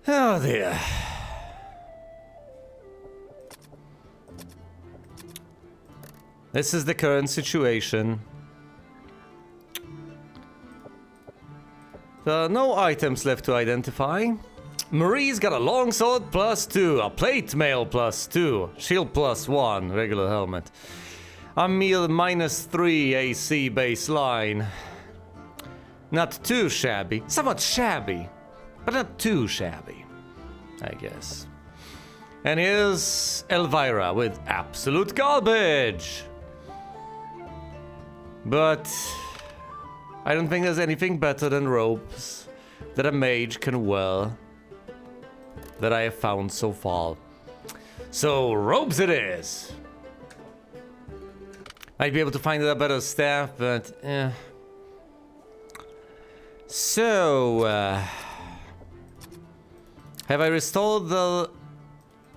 Oh dear. This is the current situation. No items left to identify. Marie's got a longsword +2, a plate mail +2, shield +1, regular helmet. A meal -3 AC baseline. Not too shabby. Somewhat shabby, but not too shabby, I guess. And here's Elvira with absolute garbage. But I don't think there's anything better than robes that a mage can wear that I have found so far. So robes it is. Might be able to find a better staff, but So, have I restored the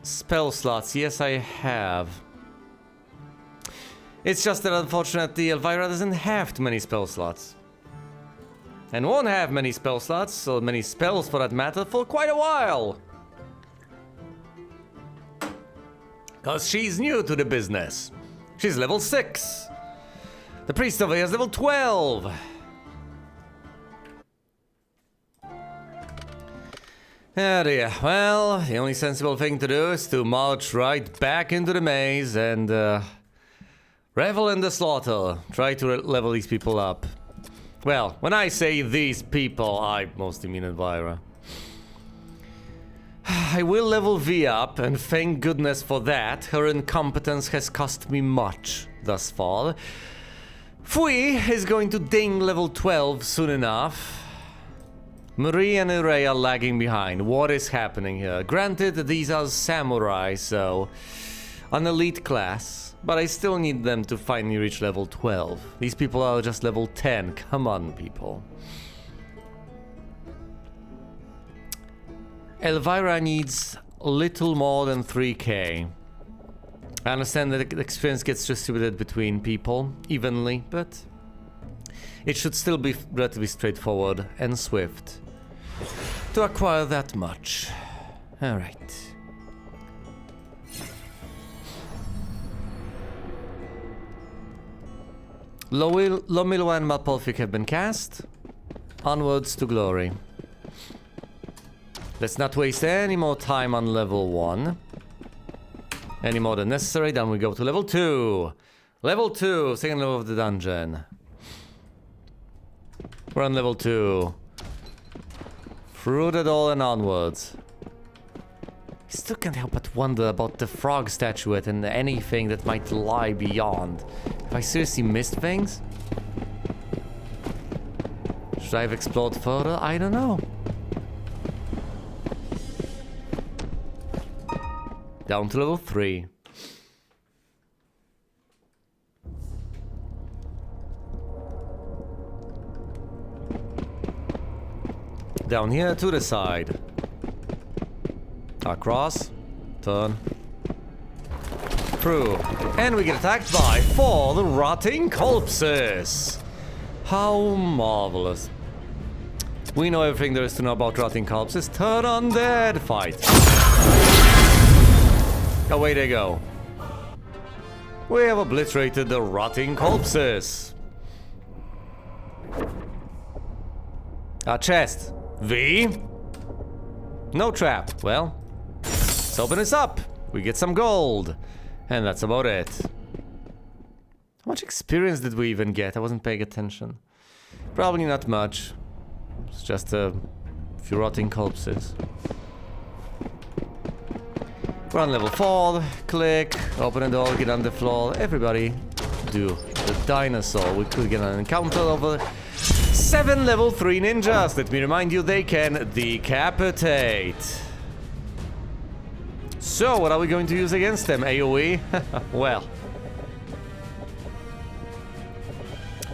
spell slots? Yes, I have. It's just that unfortunately Elvira doesn't have too many spell slots. And won't have many spell slots, or many spells for that matter, for quite a while. Cause she's new to the business. She's level 6. The priest over here is level 12. Oh dear. Well, the only sensible thing to do is to march right back into the maze and revel in the slaughter. Try to level these people up. Well, when I say these people, I mostly mean Elvira. I will level V up, and thank goodness for that. Her incompetence has cost me much thus far. Fui is going to ding level 12 soon enough. Marie and Ray are lagging behind. What is happening here? Granted, these are samurai, so an elite class, but I still need them to finally reach level 12. These people are just level 10. Come on, people. Elvira needs a little more than 3k. I understand that the experience gets distributed between people evenly, but it should still be relatively straightforward and swift to acquire that much. Alright. Lomilo and Malpolfic have been cast. Onwards to glory. Let's not waste any more time on level 1. Any more than necessary, then we go to level 2. Level 2, second level of the dungeon. We're on level 2. Through the door and onwards. I still can't help but wonder about the frog statuette and anything that might lie beyond. Have I seriously missed things? Should I have explored further? I don't know. Down to level 3. Down here to the side. Across. Turn. Through. And we get attacked by 4 rotting corpses. How marvelous. We know everything there is to know about rotting corpses. Turn undead. Fight. Away they go. We have obliterated the rotting corpses. A chest. V? No trap. Well, let's open this up. We get some gold. And that's about it. How much experience did we even get? I wasn't paying attention. Probably not much. It's just a few rotting corpses. We're on level 4. Click. Open the door. Get on the floor. Everybody do the dinosaur. We could get an encounter over 7 level 3 ninjas. Let me remind you, they can decapitate. So, what are we going to use against them? AoE? Well.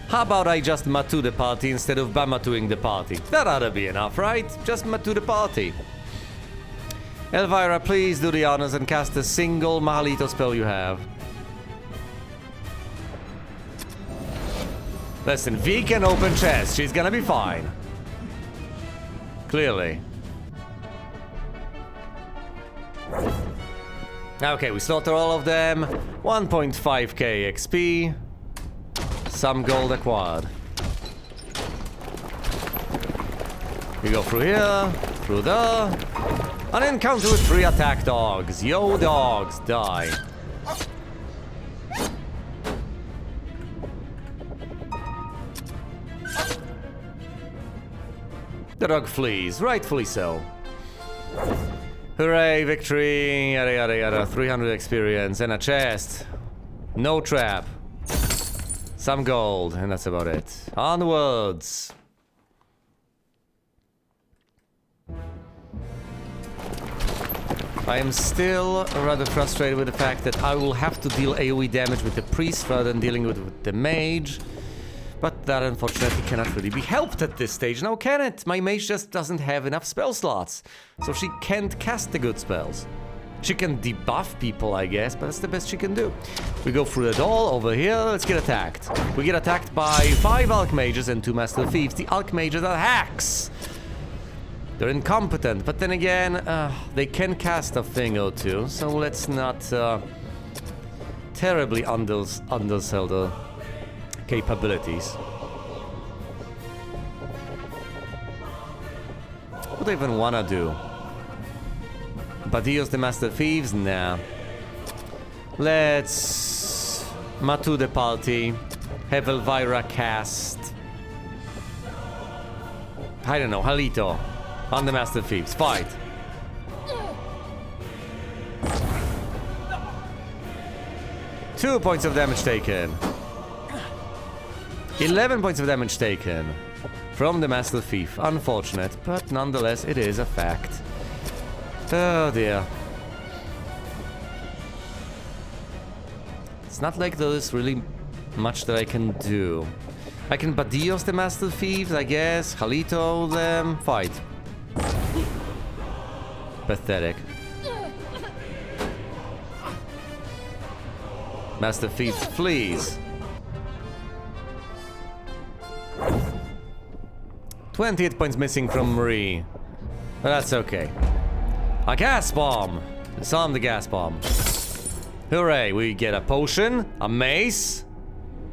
How about I just Matu the party instead of Bamatuing the party? That ought to be enough, right? Just Matu the party. Elvira, please do the honors and cast a single Mahalito spell you have. Listen, V can open chest. She's gonna be fine. Clearly. Okay, we slaughter all of them. 1.5k XP. Some gold acquired. We go through here, through there. An encounter with 3 attack dogs. Yo, dogs, die. The dog flees, rightfully so. Hooray, victory, yada yada yada. 300 experience and a chest. No trap. Some gold, and that's about it. Onwards. I am still rather frustrated with the fact that I will have to deal AoE damage with the priest rather than dealing with the mage. But that unfortunately cannot really be helped at this stage, now can it? My mage just doesn't have enough spell slots, so she can't cast the good spells. She can debuff people, I guess, but that's the best she can do. We go through the door over here, let's get attacked. We get attacked by 5 Archmages and 2 Master Thieves. The Archmages are hacks! They're incompetent, but then again, they can cast a thing or two, so let's not terribly undersell the capabilities. What do I even wanna do? Badillos the Master Thieves? Nah. Let's Matu the party. Have Elvira cast. I don't know, Halito on the Master Thieves. Fight. Two points of damage taken. 11 points of damage taken from the Master Thief. Unfortunate, but nonetheless, it is a fact. Oh dear. It's not like there is really much that I can do. I can Badillos the Master Thieves, I guess. Halito them. Fight. Pathetic. Master Thief flees. 28 points missing from Marie. But that's okay. A gas bomb! Disarm the gas bomb. Hooray, we get a potion, a mace,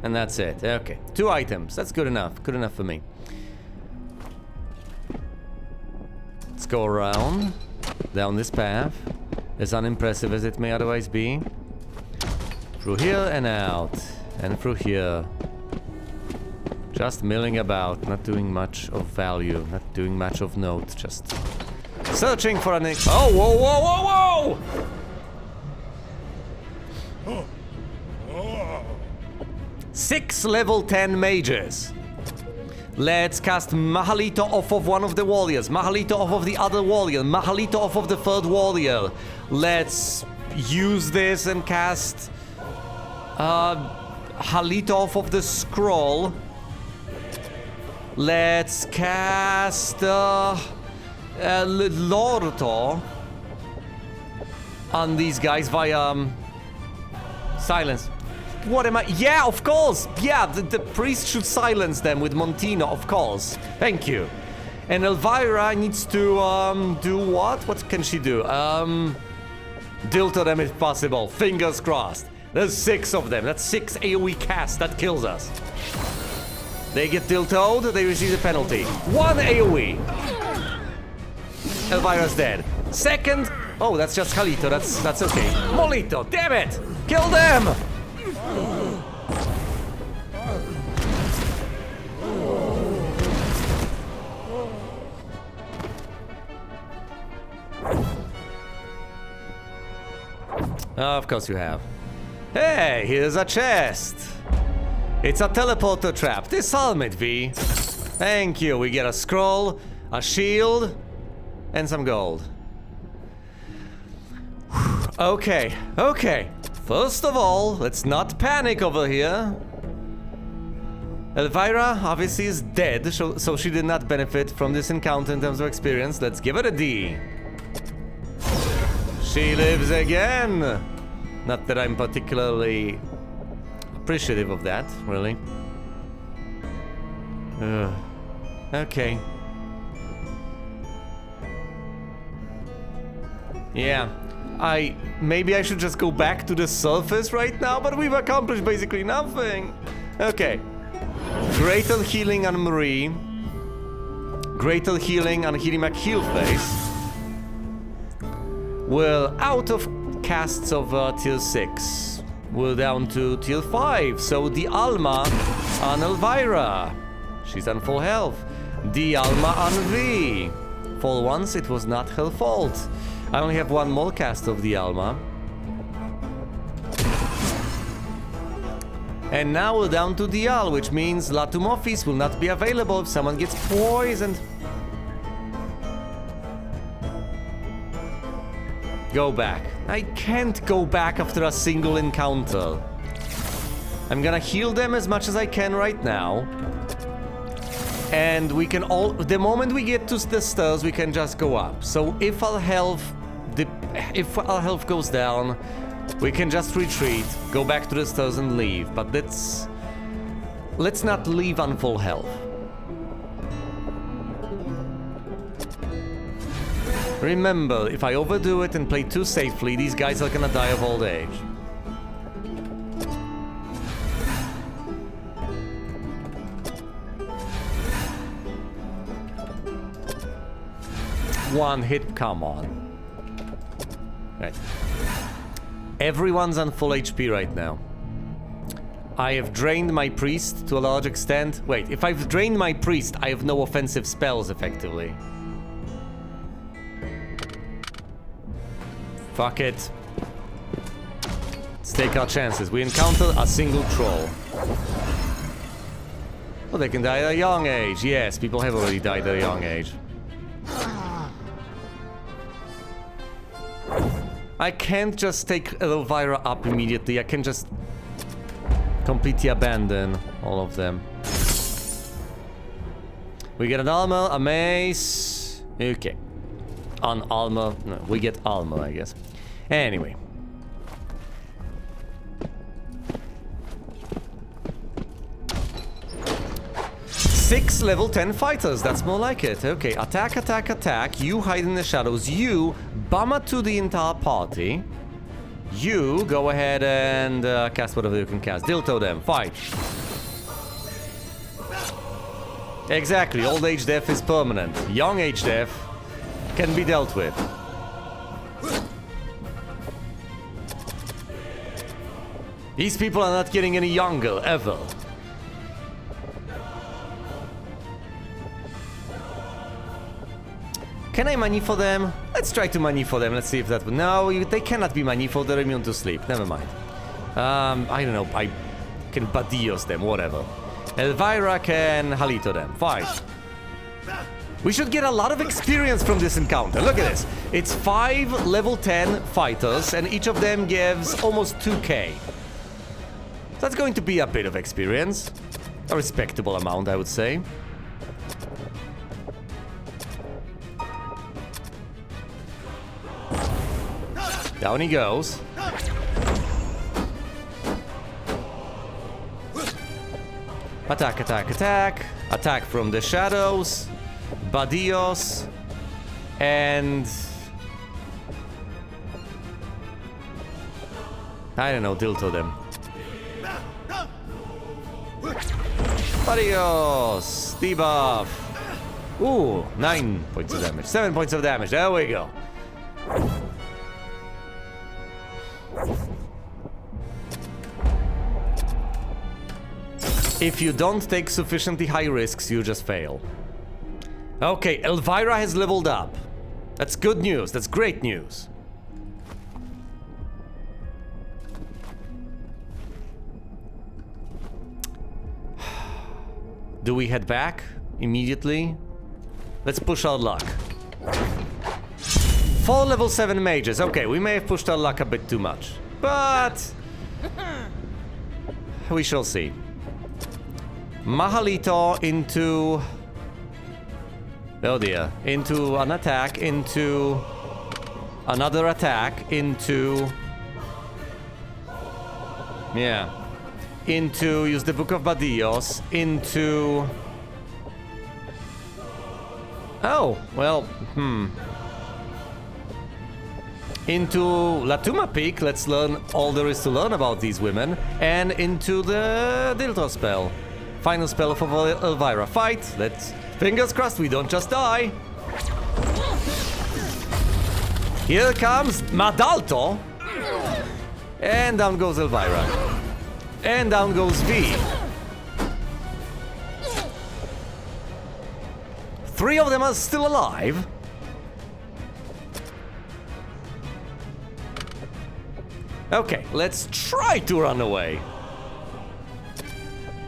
and that's it. Okay, 2 items. That's good enough. Good enough for me. Let's go around, down this path, as unimpressive as it may otherwise be. Through here and out, and through here. Just milling about, not doing much of value, not doing much of note, just searching for an... Oh, whoa, whoa, whoa, whoa! 6 level 10 mages. Let's cast Mahalito off of one of the warriors, Mahalito off of the other warrior, Mahalito off of the 3rd warrior. Let's use this and cast Halito off of the scroll. Let's cast Lorto on these guys via silence. What am I? Yeah, of course. Yeah, the priest should silence them with Montino, of course. Thank you. And Elvira needs to do what? What can she do? Dilto them if possible. Fingers crossed. There's 6 of them. That's 6 AoE casts. That kills us. They get diltoed, they receive a penalty. 1 AoE. Elvira's dead. 2nd. Oh, that's just Halito. That's okay. Molito, damn it! Kill them! Of course you have. Hey, here's a chest. It's a teleporter trap. Disarm it, V. Thank you. We get a scroll, a shield, and some gold. Okay, okay. First of all, let's not panic over here. Elvira obviously is dead, so she did not benefit from this encounter in terms of experience. Let's give it a D. She lives again. Not that I'm particularly appreciative of that, really. Okay. Yeah. Maybe I should just go back to the surface right now, but we've accomplished basically nothing. Okay. Greater healing on Marie. Greater healing on Hitty McHeelface. We're out of casts of tier 6. We're down to tier 5. So the Alma on Elvira. She's on full health. The Alma on V. For once, it was not her fault. I only have one more cast of the Alma. And now we're down to Dial, which means Latumofis will not be available if someone gets poisoned. Go back. I can't go back after a single encounter. I'm gonna heal them as much as I can right now. And we can all... The moment we get to the stairs, we can just go up. So if our health goes down, we can just retreat, go back to the stairs and leave. But let's not leave on full health. Remember, if I overdo it and play too safely, these guys are gonna die of old age. One hit, come on. Right. Everyone's on full HP right now. I have drained my priest to a large extent. Wait, if I've drained my priest, I have no offensive spells effectively. Fuck it. Let's take our chances. We encounter a single troll. Well, they can die at a young age. Yes, people have already died at a young age. I can't just take Elvira up immediately. I can just completely abandon all of them. We get an armor, a mace. Okay. On armor. No, we get armor, I guess. Anyway. Six level 10 fighters. That's more like it. Okay. Attack, attack, attack. You hide in the shadows. You bummer to the entire party. You go ahead and cast whatever you can cast. Dilto them. Fight. Exactly. Old age death is permanent. Young age death can be dealt with. These people are not getting any younger, ever. Can I money for them? Let's try to money for them. Let's see if that... No, they cannot be money for. They're immune to sleep. Never mind. I don't know. I can Badillos them, whatever. Elvira can Halito them. Fine. We should get a lot of experience from this encounter. Look at this. It's 5 level 10 fighters, and each of them gives almost 2k. That's going to be a bit of experience. A respectable amount, I would say. Down he goes. Attack, attack, attack. Attack from the shadows. Badillos. And... I don't know, dilto them. Badillos! Debuff! Ooh, 9 points of damage. 7 points of damage, there we go. If you don't take sufficiently high risks, you just fail. Okay, Elvira has leveled up. That's good news. That's great news. Do we head back immediately? Let's push our luck. 4 level 7 mages. Okay, we may have pushed our luck a bit too much. But... we shall see. Mahalito into... oh dear. Into an attack, into... another attack, into... yeah. Into... use the Book of Badillos, into... oh, well, into Latuma Peak, let's learn all there is to learn about these women, and into the Diltor spell. Final spell of Elvira. Fight! Let's... Fingers crossed we don't just die! Here comes Madalto! And down goes Elvira. And down goes V. 3 of them are still alive? Okay, let's try to run away.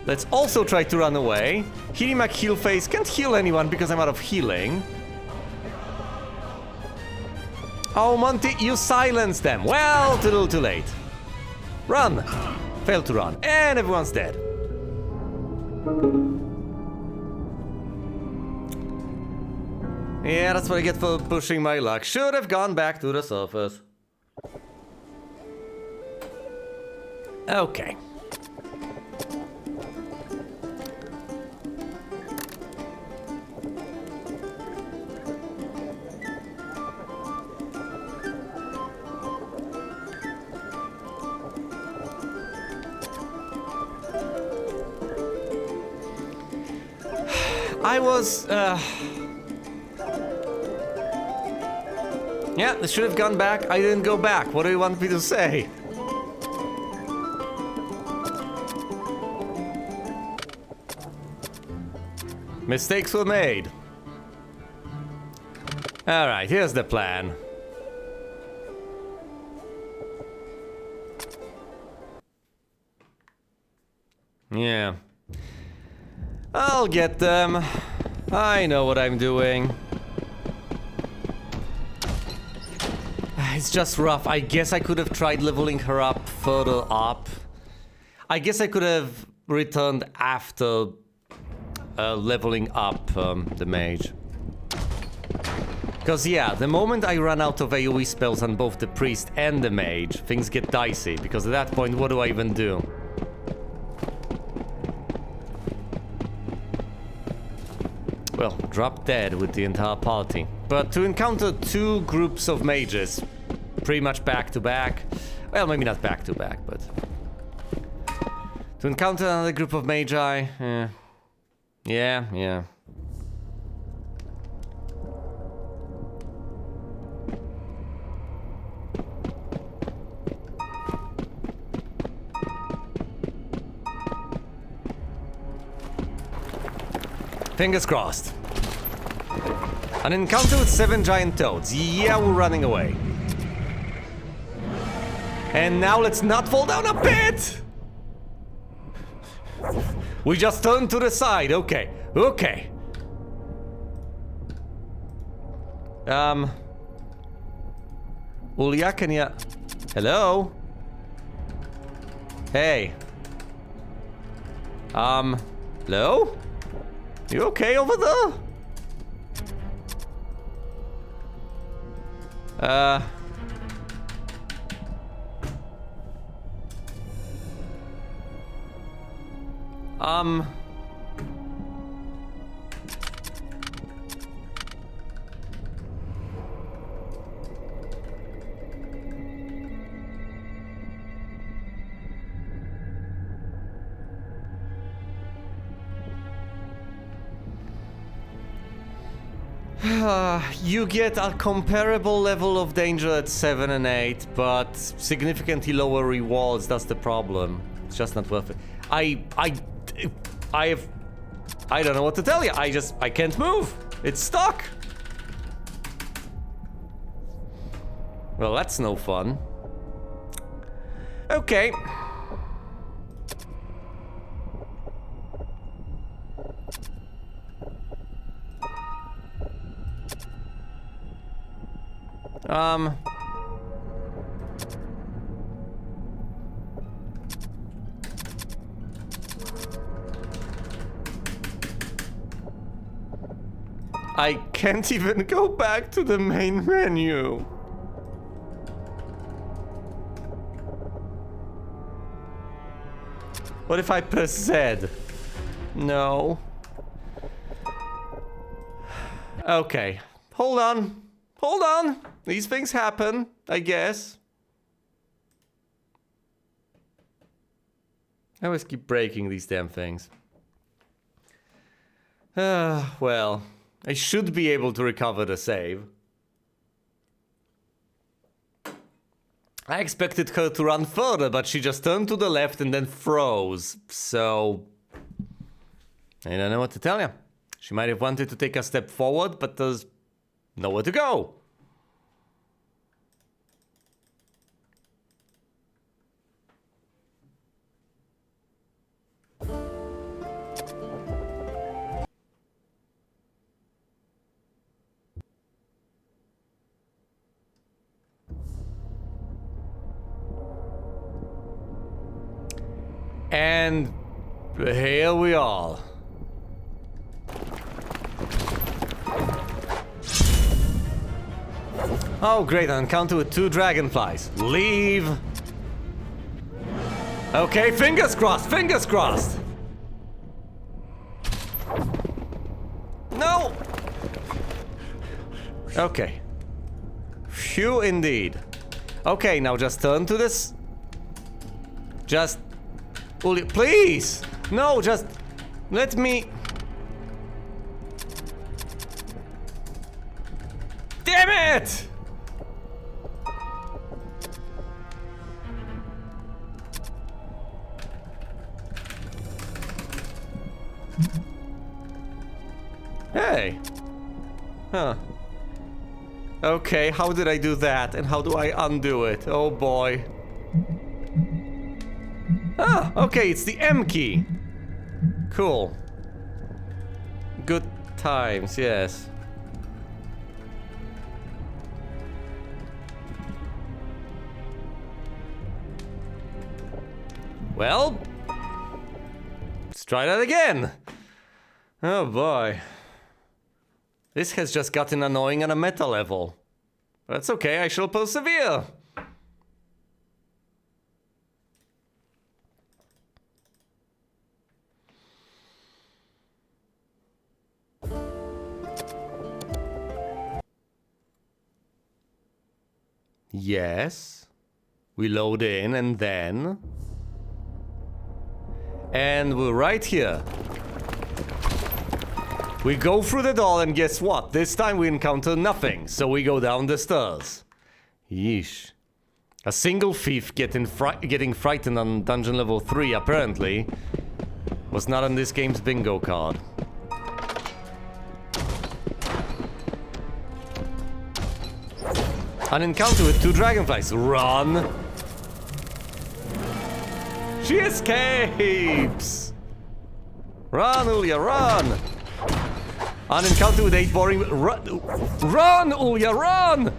Let's also try to run away. Hirimak heal phase can't heal anyone because I'm out of healing. Oh, Monty, you silenced them. Well, too little too late. Run. Failed to run. And everyone's dead. Yeah, that's what I get for pushing my luck. Should have gone back to the surface. Okay. I was, yeah, they should have gone back. I didn't go back. What do you want me to say? Mistakes were made. Alright, here's the plan. Yeah. I'll get them. I know what I'm doing. It's just rough. I guess I could have tried leveling her up further up. I guess I could have returned after leveling up the mage. Because yeah, the moment I run out of AoE spells on both the priest and the mage, things get dicey. Because at that point, what do I even do? Well, drop dead with the entire party. But to encounter 2 groups of mages, pretty much back to back. Well, maybe not back to back, but... To encounter another group of magi, yeah. Fingers crossed. An encounter with 7 giant toads. Yeah, we're running away. And now let's not fall down a pit! We just turned to the side. Okay. Ulya, can you... Hello? Hey. Hello? You okay over there? You get a comparable level of danger at 7 and 8, but significantly lower rewards, that's the problem. It's just not worth it. I don't know what to tell you. I can't move. It's stuck. Well, that's no fun. Okay. I can't even go back to the main menu. What if I press Z? No. Okay. Hold on. hold on. These things happen, I guess. I always keep breaking these damn things. Well, I should be able to recover the save. I expected her to run further, but she just turned to the left and then froze. So, I don't know what to tell you. She might have wanted to take a step forward, but there's nowhere to go. And here we are. Oh great, an encounter with 2 dragonflies. Leave. Okay, fingers crossed, fingers crossed. No. Okay. Phew indeed. Okay, now just turn to this. Just... please! No, just... let me... Damn it! Hey. Huh. Okay, how did I do that? And how do I undo it? Oh boy. Ah, okay, it's the M key. Cool. Good times, yes. Well, let's try that again. Oh boy. This has just gotten annoying on a meta level. That's okay, I shall persevere. Yes. We load in and then... and we're right here. We go through the door and guess what? This time we encounter nothing, so we go down the stairs. Yeesh. A single thief getting frightened on dungeon level 3 apparently was not on this game's bingo card. An encounter with 2 dragonflies. Run! She escapes! Run, Ulya, run! An encounter with 8 boring... Run! Run, Ulya, run!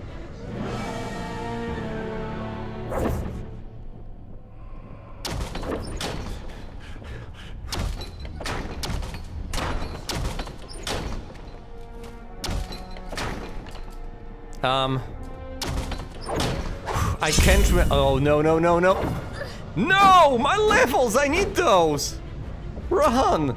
I can't remember... oh, no, no, no, no. No! My levels! I need those! Run!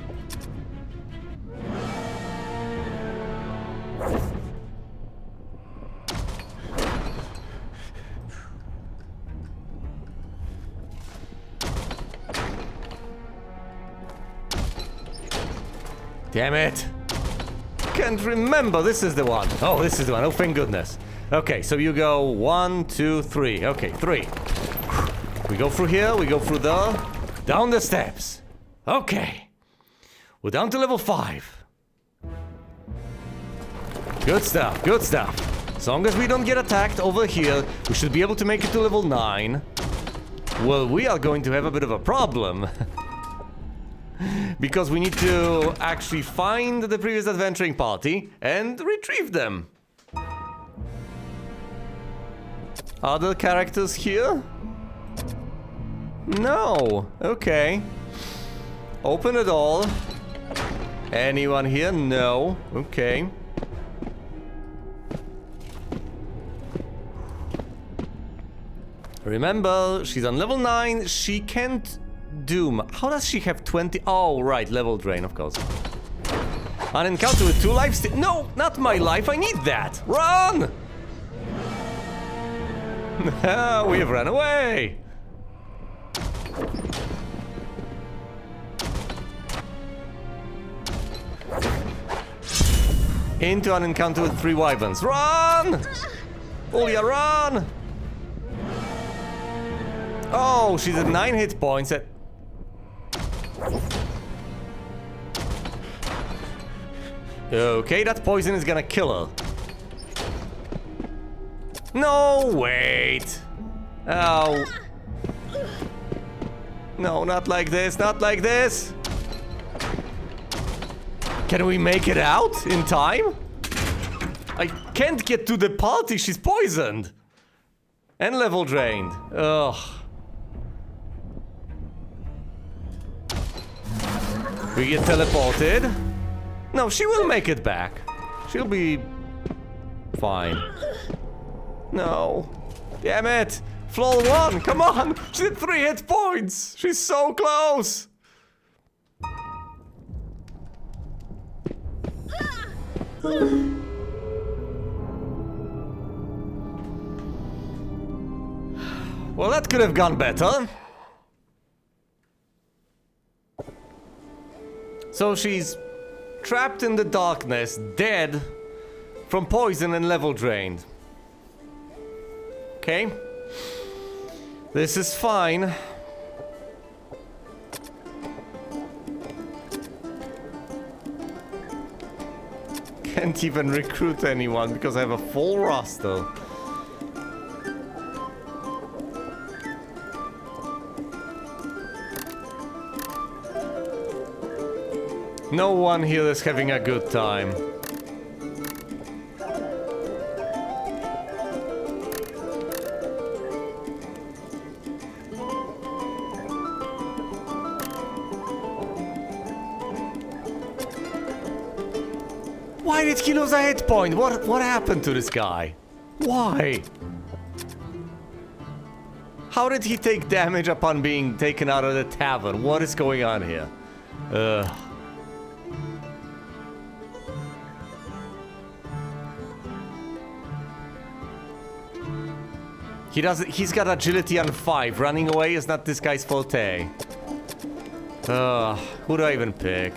Damn it! Can't remember. This is the one. Oh, this is the one. Oh, thank goodness. Okay, so you go 1, 2, 3. Okay, 3. We go through here, we go through there, down the steps. Okay. We're down to level 5. Good stuff, good stuff. As long as we don't get attacked over here, we should be able to make it to level 9. Well, we are going to have a bit of a problem. Because we need to actually find the previous adventuring party and retrieve them. Other characters here? No. Okay. Open it all. Anyone here? No. Okay. Remember, she's on level 9. She can't doom. How does she have 20? Oh, right. Level drain, of course. An encounter with 2 lives. No, not my life. I need that. Run! We have run away! Into an encounter with 3 wyverns. Run! Ulia, run! Oh, she's at 9 hit points. Okay, that poison is gonna kill her. No, wait. Oh. No, not like this, not like this. Can we make it out in time? I can't get to the party, she's poisoned. And level drained. Ugh. We get teleported. No, she will make it back. She'll be fine. No. Damn it. Floor 1, come on. She did 3 hit points. She's so close. Well, that could have gone better. So she's trapped in the darkness, dead from poison and level drained. Okay. This is fine. Can't even recruit anyone because I have a full roster. No one here is having a good time. Why did he lose a hit point? What happened to this guy? Why? How did he take damage upon being taken out of the tavern? What is going on here? He's got agility on 5. Running away is not this guy's forte. Who do I even pick?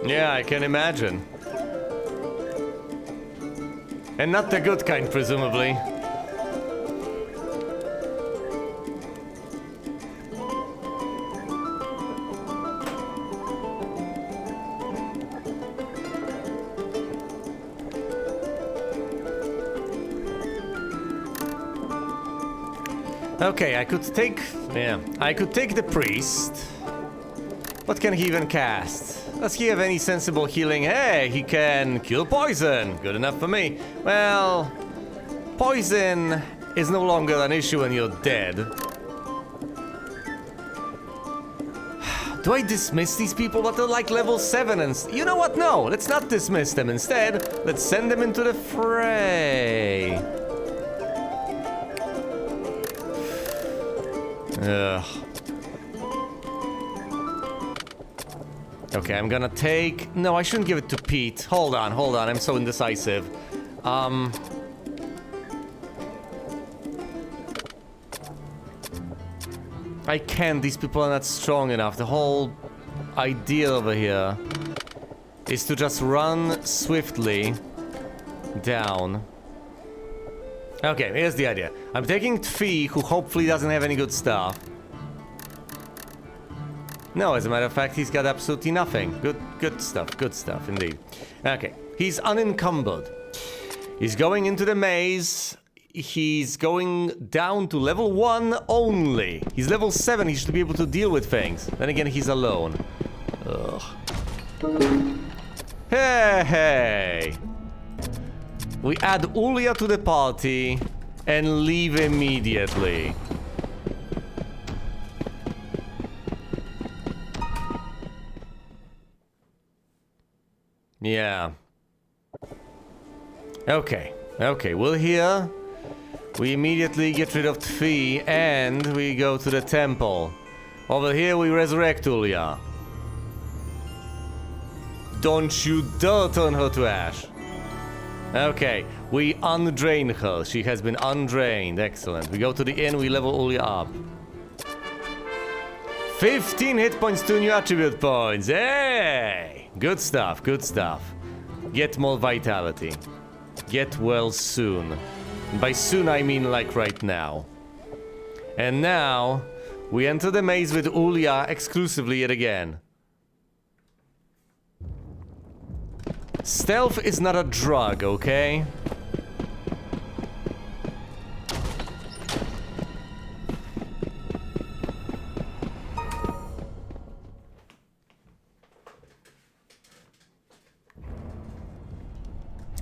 Yeah, I can imagine. And not the good kind, presumably. Okay, I could take... yeah, I could take the priest. What can he even cast? Does he have any sensible healing? Hey, he can cure poison. Good enough for me. Well, poison is no longer an issue when you're dead. Do I dismiss these people? But they're like level 7 and... you know what? No, let's not dismiss them. Instead, let's send them into the fray. Ugh. Okay, I'm gonna take... no, I shouldn't give it to Pete. Hold on, I'm so indecisive. I can't, these people are not strong enough. The whole idea over here is to just run swiftly down. Okay, here's the idea. I'm taking Tfee, who hopefully doesn't have any good stuff. No, as a matter of fact, he's got absolutely nothing. Good stuff, indeed. Okay, he's unencumbered. He's going into the maze. He's going down to level 1 only. He's level 7, he should be able to deal with things. Then again, he's alone. Ugh. Hey! We add Ulia to the party and leave immediately. Yeah. Okay, we're here. We immediately get rid of Tfi and we go to the temple. Over here we resurrect Ulya. Don't you dare turn her to ash. Okay, we undrain her. She has been undrained. Excellent. We go to the inn, we level Ulya up. 15 hit points, 2 new attribute points. Hey! Good stuff, good stuff. Get more vitality. Get well soon. And by soon I mean like right now. And now, we enter the maze with Ulya exclusively yet again. Stealth is not a drug, okay?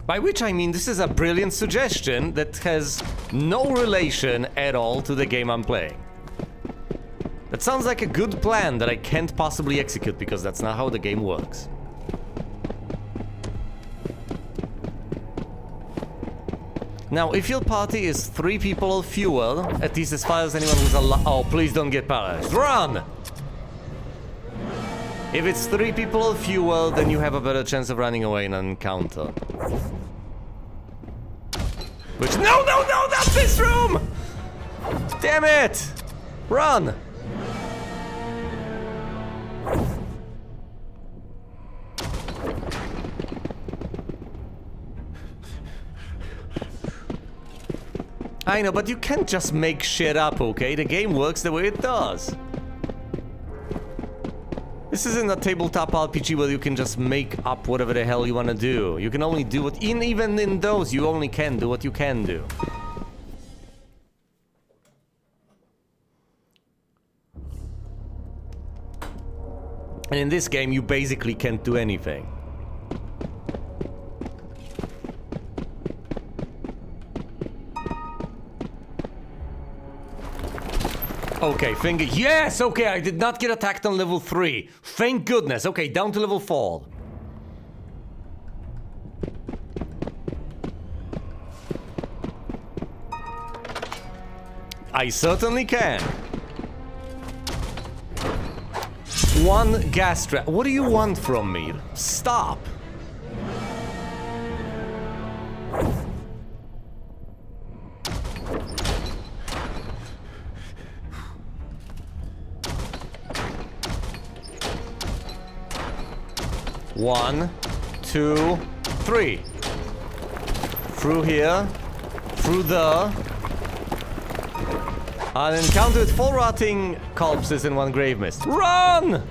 By which I mean this is a brilliant suggestion that has no relation at all to the game I'm playing. That sounds like a good plan that I can't possibly execute because that's not how the game works. Now, if your party is 3 people or fewer, at least as far as anyone who's alive— oh, please don't get paralyzed. Run! If it's 3 people or fewer, then you have a better chance of running away in an encounter. Which— no, no, no, not this room! Damn it! Run! I know, but you can't just make shit up, okay? The game works the way it does. This isn't a tabletop RPG where you can just make up whatever the hell you want to do. You can only do what— even in those, you only can do what you can do. And in this game, you basically can't do anything. Okay, finger— yes! Okay, I did not get attacked on level 3. Thank goodness. Okay, down to level 4. I certainly can. 1 gas trap. What do you want from me? Stop. One, 2, 3. Through here. Through there. An encounter with 4 rotting corpses and 1 grave mist. Run!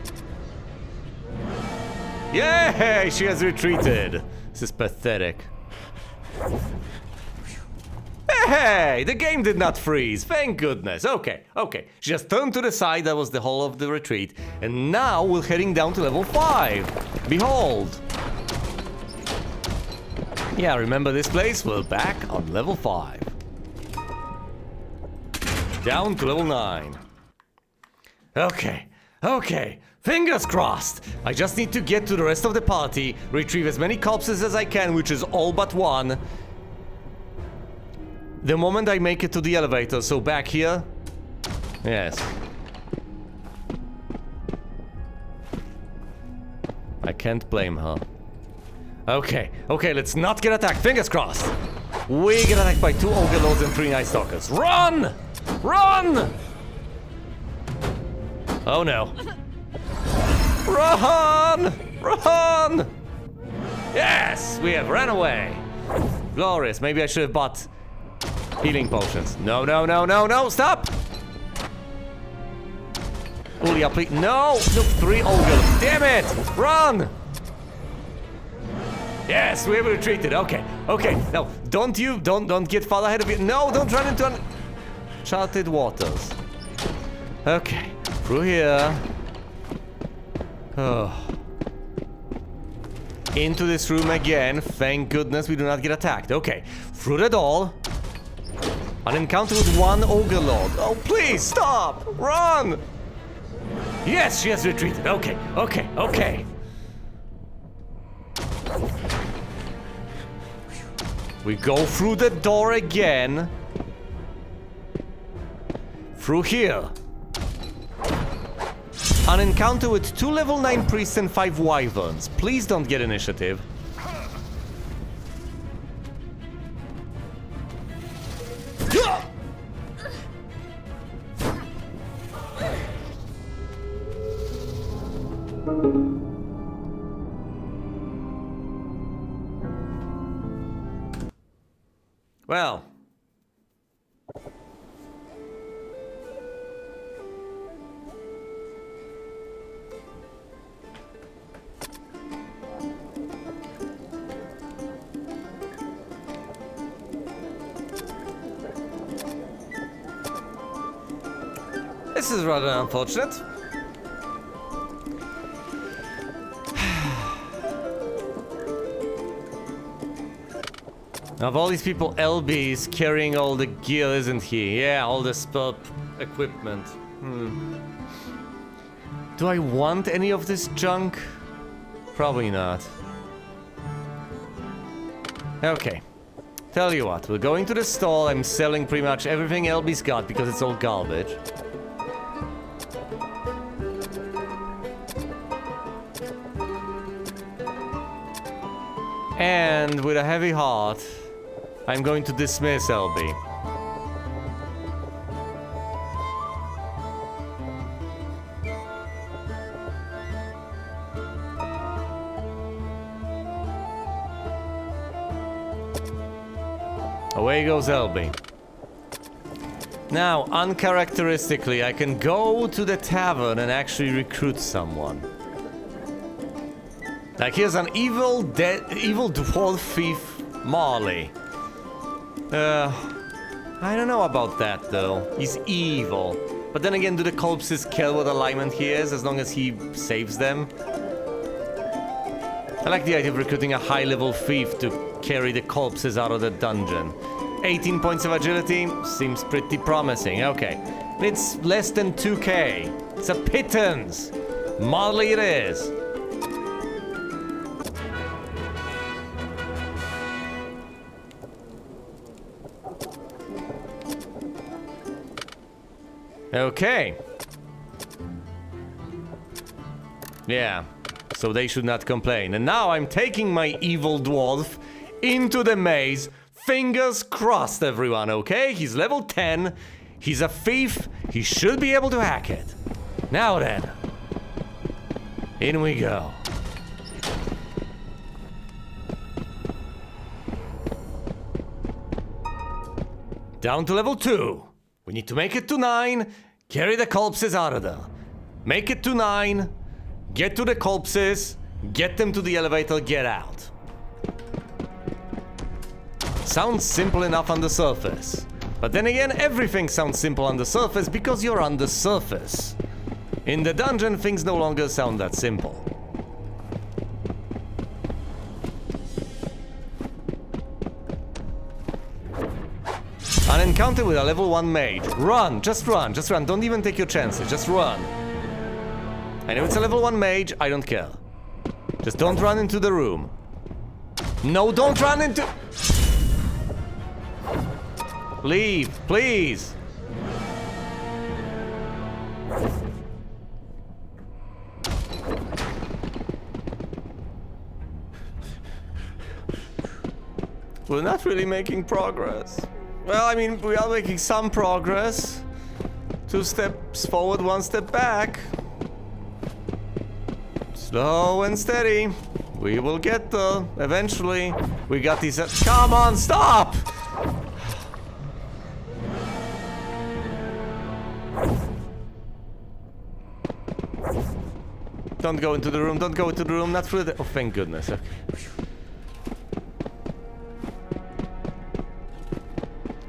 Yay! She has retreated. This is pathetic. Hey! The game did not freeze. Thank goodness. Okay, okay. She just turned to the side. That was the whole of the retreat. And now we're heading down to level 5. Behold. Yeah, remember this place? We're back on level 5. Down to level 9. Okay, okay. Fingers crossed. I just need to get to the rest of the party, retrieve as many corpses as I can, which is all but 1. The moment I make it to the elevator, so back here. Yes. I can't blame her. Okay, okay, let's not get attacked. Fingers crossed. We get attacked by 2 Ogre Lords and 3 Night Stalkers. Run! Run! Oh no. Run! Run! Yes! We have run away. Glorious. Maybe I should have bought healing potions. No, no, no, no, no! Stop! Ulya, please. No! Look, 3 Ogre. Damn it! Run! Yes, we have retreated. Okay, okay. Now, don't get far ahead of you. No, don't run into uncharted waters. Okay, through here. Oh. Into this room again. Thank goodness we do not get attacked. Okay, through the door. An encounter with 1 Ogre Lord. Oh, please, stop! Run! Yes, she has retreated. Okay, okay, okay. We go through the door again. through here. An encounter with 2 level 9 priests and 5 wyverns. Please don't get initiative. Well. This is rather unfortunate. Of all these people, LB is carrying all the gear, isn't he? Yeah, all the spell equipment. Do I want any of this junk? Probably not. Okay. Tell you what, we're going to the store. I'm selling pretty much everything LB's got because it's all garbage. And with a heavy heart, I'm going to dismiss LB. Away goes LB. Now, uncharacteristically, I can go to the tavern and actually recruit someone. Like, here's an evil dwarf thief, Marley. I don't know about that, though. He's evil. But then again, do the corpses care what alignment he is, as long as he saves them? I like the idea of recruiting a high-level thief to carry the corpses out of the dungeon. 18 points of agility seems pretty promising. Okay. It's less than 2k. It's a pittance. Marley it is. Okay. Yeah, so they should not complain. And now I'm taking my evil dwarf into the maze. Fingers crossed, everyone, okay? He's level 10. He's a thief. He should be able to hack it. Now then. In we go. Down to level 2. We need to make it to 9, carry the corpses out of there. Make it to 9, get to the corpses, get them to the elevator, get out. Sounds simple enough on the surface. But then again, everything sounds simple on the surface because you're on the surface. In the dungeon, things no longer sound that simple. An encounter with a level 1 mage. Run, just run, just run. Don't even take your chances, just run. I know it's a level 1 mage, I don't care. Just don't run into the room. No, don't run into... Leave, please. We're not really making progress. Well, I mean, we are making some progress. 2 steps forward, 1 step back. Slow and steady. We will get there, eventually. We got these... Come on, stop! Don't go into the room, don't go into the room, not through the... Oh, thank goodness, okay.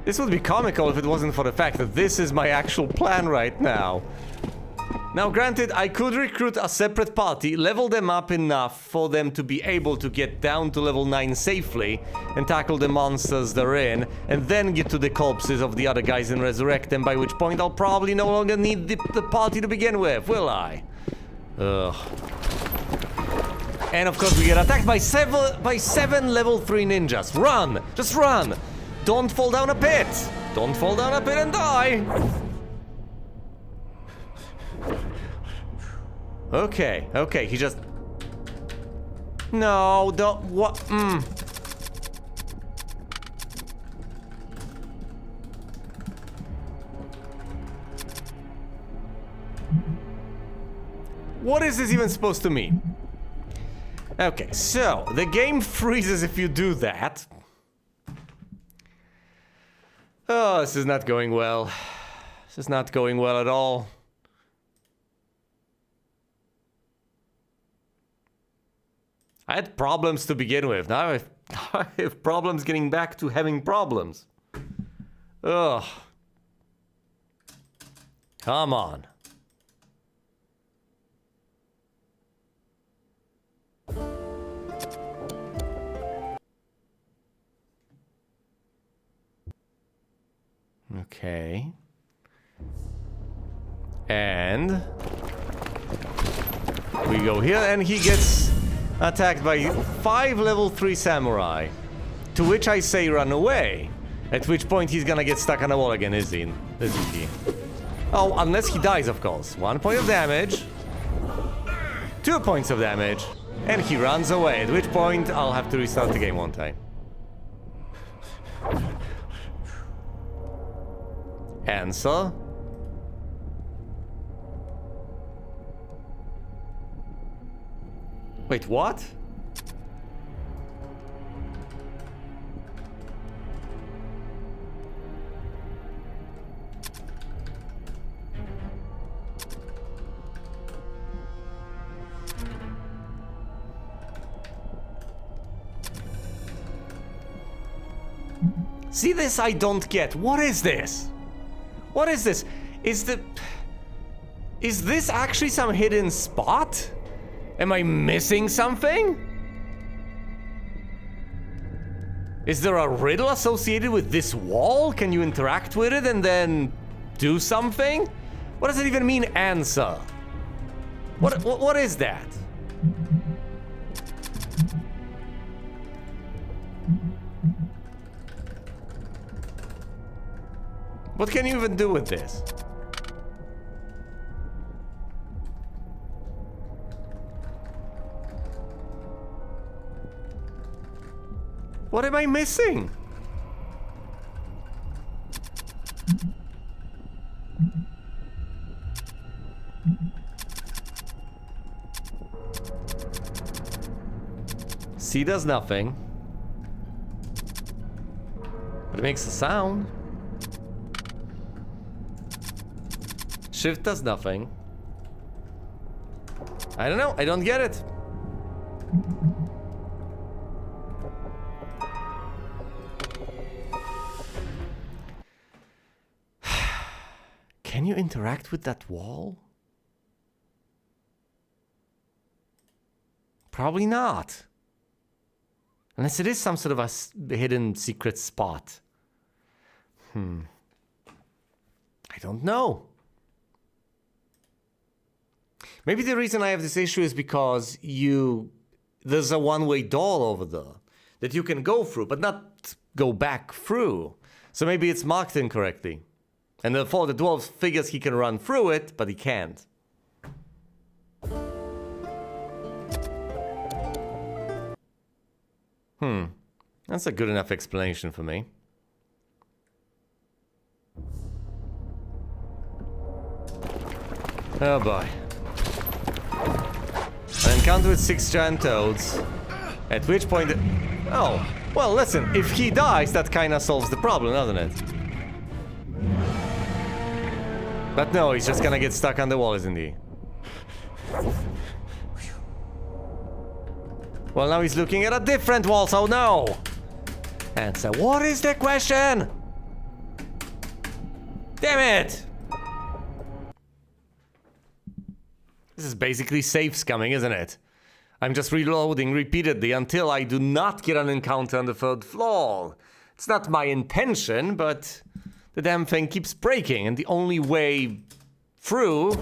This would be comical if it wasn't for the fact that this is my actual plan right now. Now, granted, I could recruit a separate party, level them up enough for them to be able to get down to level 9 safely and tackle the monsters they're in, and then get to the corpses of the other guys and resurrect them, by which point I'll probably no longer need the party to begin with, will I? Ugh. And of course we get attacked by seven level 3 ninjas. Run! Just run! Don't fall down a pit! Don't fall down a pit and die! Okay, okay, he just... No, don't... What? What is this even supposed to mean? Okay, so the game freezes if you do that. Oh, this is not going well. This is not going well at all. I had problems to begin with. Now I have problems getting back to having problems. Ugh. Come on. Okay. And we go here, and he gets attacked by 5 level 3 samurai. To which I say run away. At which point he's gonna get stuck on a wall again, is he? Oh, unless he dies, of course. 1 point of damage. 2 points of damage. And he runs away, at which point I'll have to restart the game one time. Answer. Wait, what? See, this I don't get. What is this? What is this? Is this actually some hidden spot? Am I missing something? Is there a riddle associated with this wall? Can you interact with it and then do something? What does it even mean, answer? What is that? What can you even do with this? What am I missing? C does nothing. But it makes a sound. Shift does nothing. I don't know, I don't get it. Can you interact with that wall? Probably not. Unless it is some sort of a hidden secret spot. I don't know. Maybe the reason I have this issue is because there's a one-way door over there that you can go through, but not go back through. So maybe it's marked incorrectly. And therefore the dwarf figures he can run through it, but he can't. That's a good enough explanation for me. Oh boy. An encounter with 6 giant toads. At which point... Oh, well listen, if he dies, that kinda solves the problem, doesn't it? But no, he's just gonna get stuck on the wall, isn't he? Well, now he's looking at a different wall, so no! Answer, what is the question? Damn it! This is basically safe scumming, isn't it? I'm just reloading repeatedly until I do not get an encounter on the 3rd floor. It's not my intention, but the damn thing keeps breaking, and the only way through...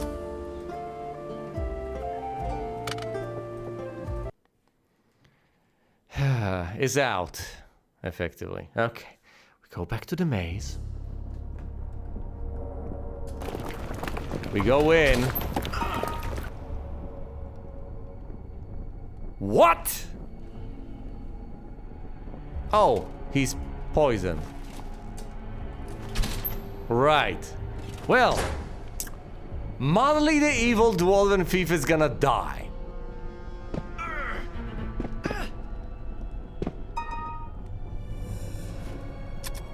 is out, effectively. Okay, we go back to the maze. We go in. What? Oh, he's poisoned. Right. Well, Marley the evil dwarven thief is gonna die.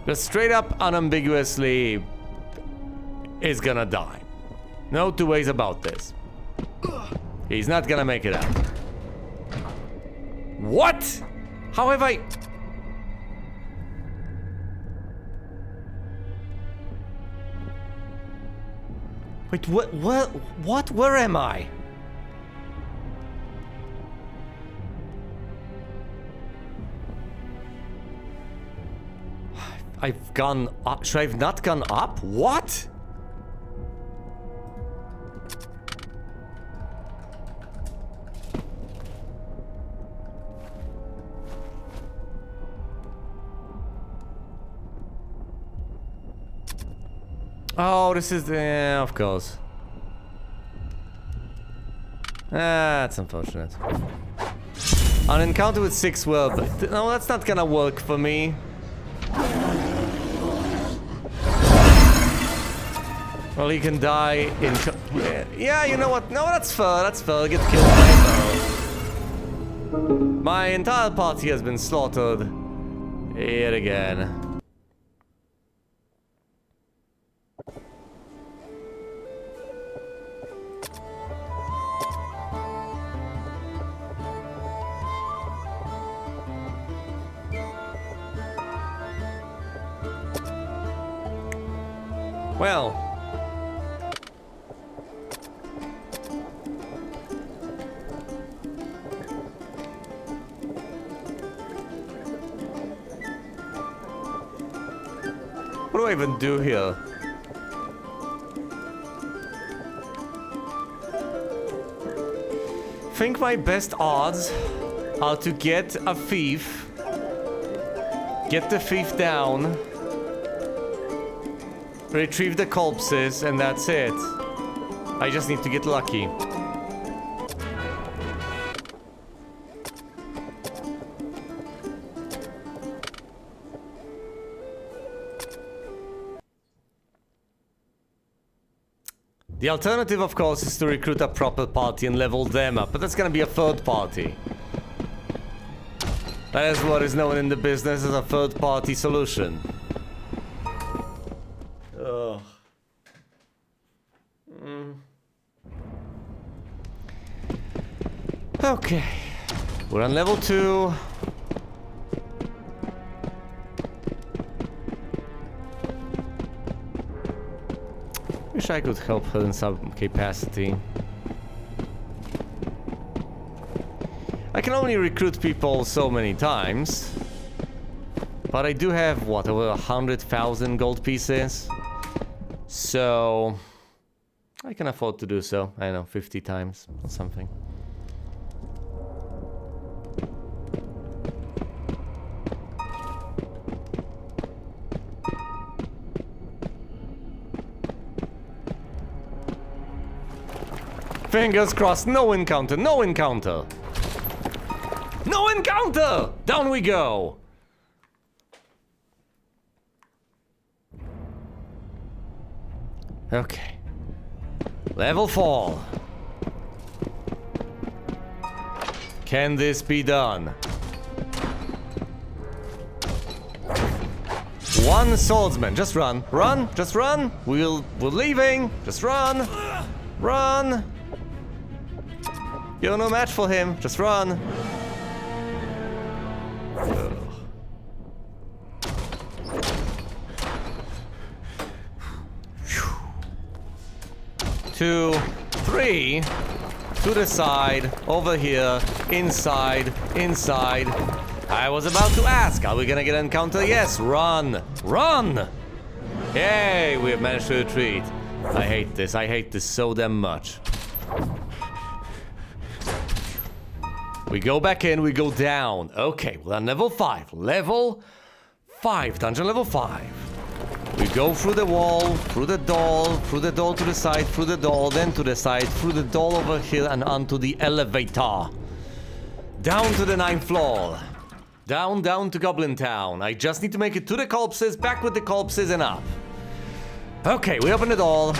Just straight up, unambiguously, is gonna die. No two ways about this. He's not gonna make it out. What? How have I... Wait, what? Where am I? I've gone up. Should I have not gone up? What? Oh, this is the... Yeah, of course. That's unfortunate. An encounter with 6 world... No, that's not gonna work for me. Well, he can die in... Yeah, you know what? No, that's fair, that's fair. Get killed by a barrel. My entire party has been slaughtered. Yet again. Well. What do I even do here? Think my best odds are to get a thief, get the thief down, retrieve the corpses, and that's it. I just need to get lucky. The alternative, of course, is to recruit a proper party and level them up, but that's gonna be a third party. That is what is known in the business as a third party solution. Ugh. Okay. We're on level 2. Wish I could help her in some capacity. I can only recruit people so many times. But I do have, what, over 100,000 gold pieces? So... I can afford to do so. I don't know, 50 times or something. Fingers crossed, no encounter, no encounter! No encounter! Down we go! Okay. Level 4. Can this be done? One swordsman, just run, run, just run! We're leaving, just run! Run! You're no match for him, just run! Ugh. 2, 3, to the side, over here, inside, inside. I was about to ask, are we gonna get an encounter? Yes, run, run! Yay, we have managed to retreat. I hate this so damn much. We go back in, we go down. Okay, we're on level 5. Level 5, dungeon level 5. We go through the wall, through the door to the side, through the door, then to the side, through the door over here and onto the elevator. Down to the 9th floor. Down to Goblin Town. I just need to make it to the corpses, back with the corpses, and up. Okay, we open the door.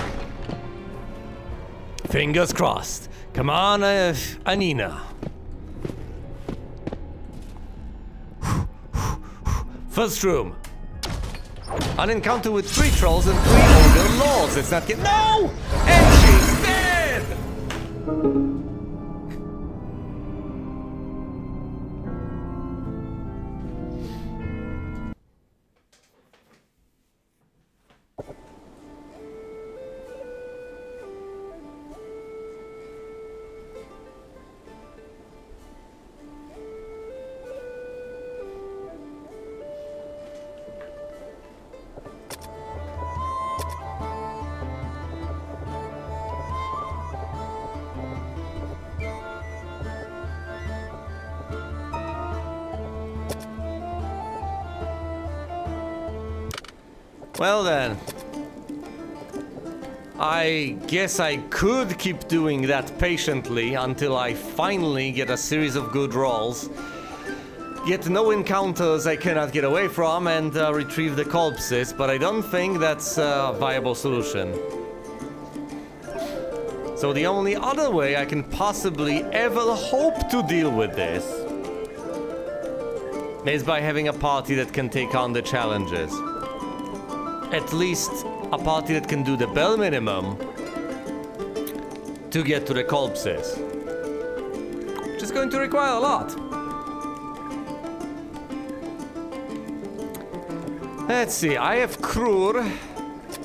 Fingers crossed. Come on, Anina. First room. An encounter with 3 trolls and 3 ogre lords. It's not no! And she's dead! Well then, I guess I could keep doing that patiently until I finally get a series of good rolls, get no encounters I cannot get away from, and retrieve the corpses, but I don't think that's a viable solution. So the only other way I can possibly ever hope to deal with this is by having a party that can take on the challenges. At least a party that can do the bare minimum to get to the corpses. Which is going to require a lot. Let's see, I have Krur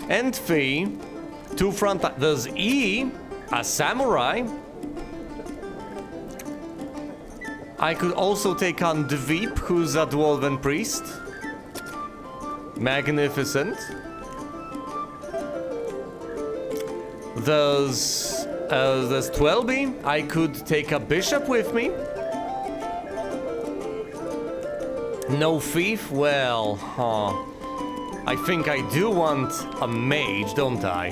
and Fee, 2 front. There's E, a samurai. I could also take on Dveep, who's a dwarven priest. Magnificent. There's Twelby. I could take a bishop with me. No thief? Well, I think I do want a mage, don't I?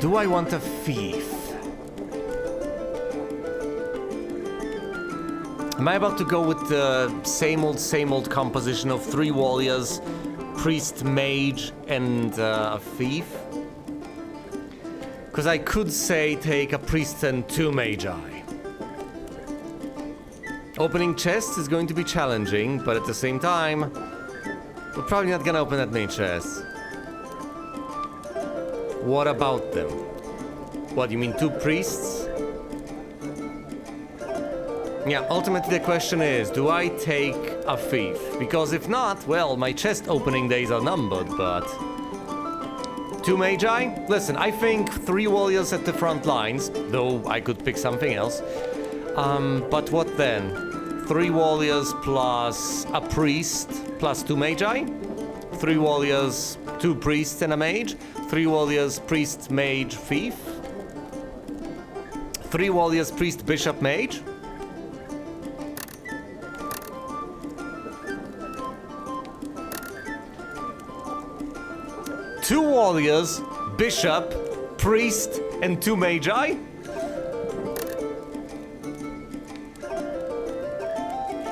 Do I want a thief? Am I about to go with the same old composition of 3 warriors, priest, mage, and a thief? Because I could say take a priest and 2 magi. Opening chests is going to be challenging, but at the same time, we're probably not gonna open that many chests. What about them? What, you mean 2 priests? Yeah, ultimately the question is, do I take a thief? Because if not, well, my chest opening days are numbered, but... 2 magi? Listen, I think 3 warriors at the front lines, though I could pick something else. But what then? 3 warriors plus a priest plus 2 magi? 3 warriors, 2 priests and a mage? 3 warriors, priest, mage, thief? 3 warriors, priest, bishop, mage? Two warriors, bishop, priest, and 2 magi?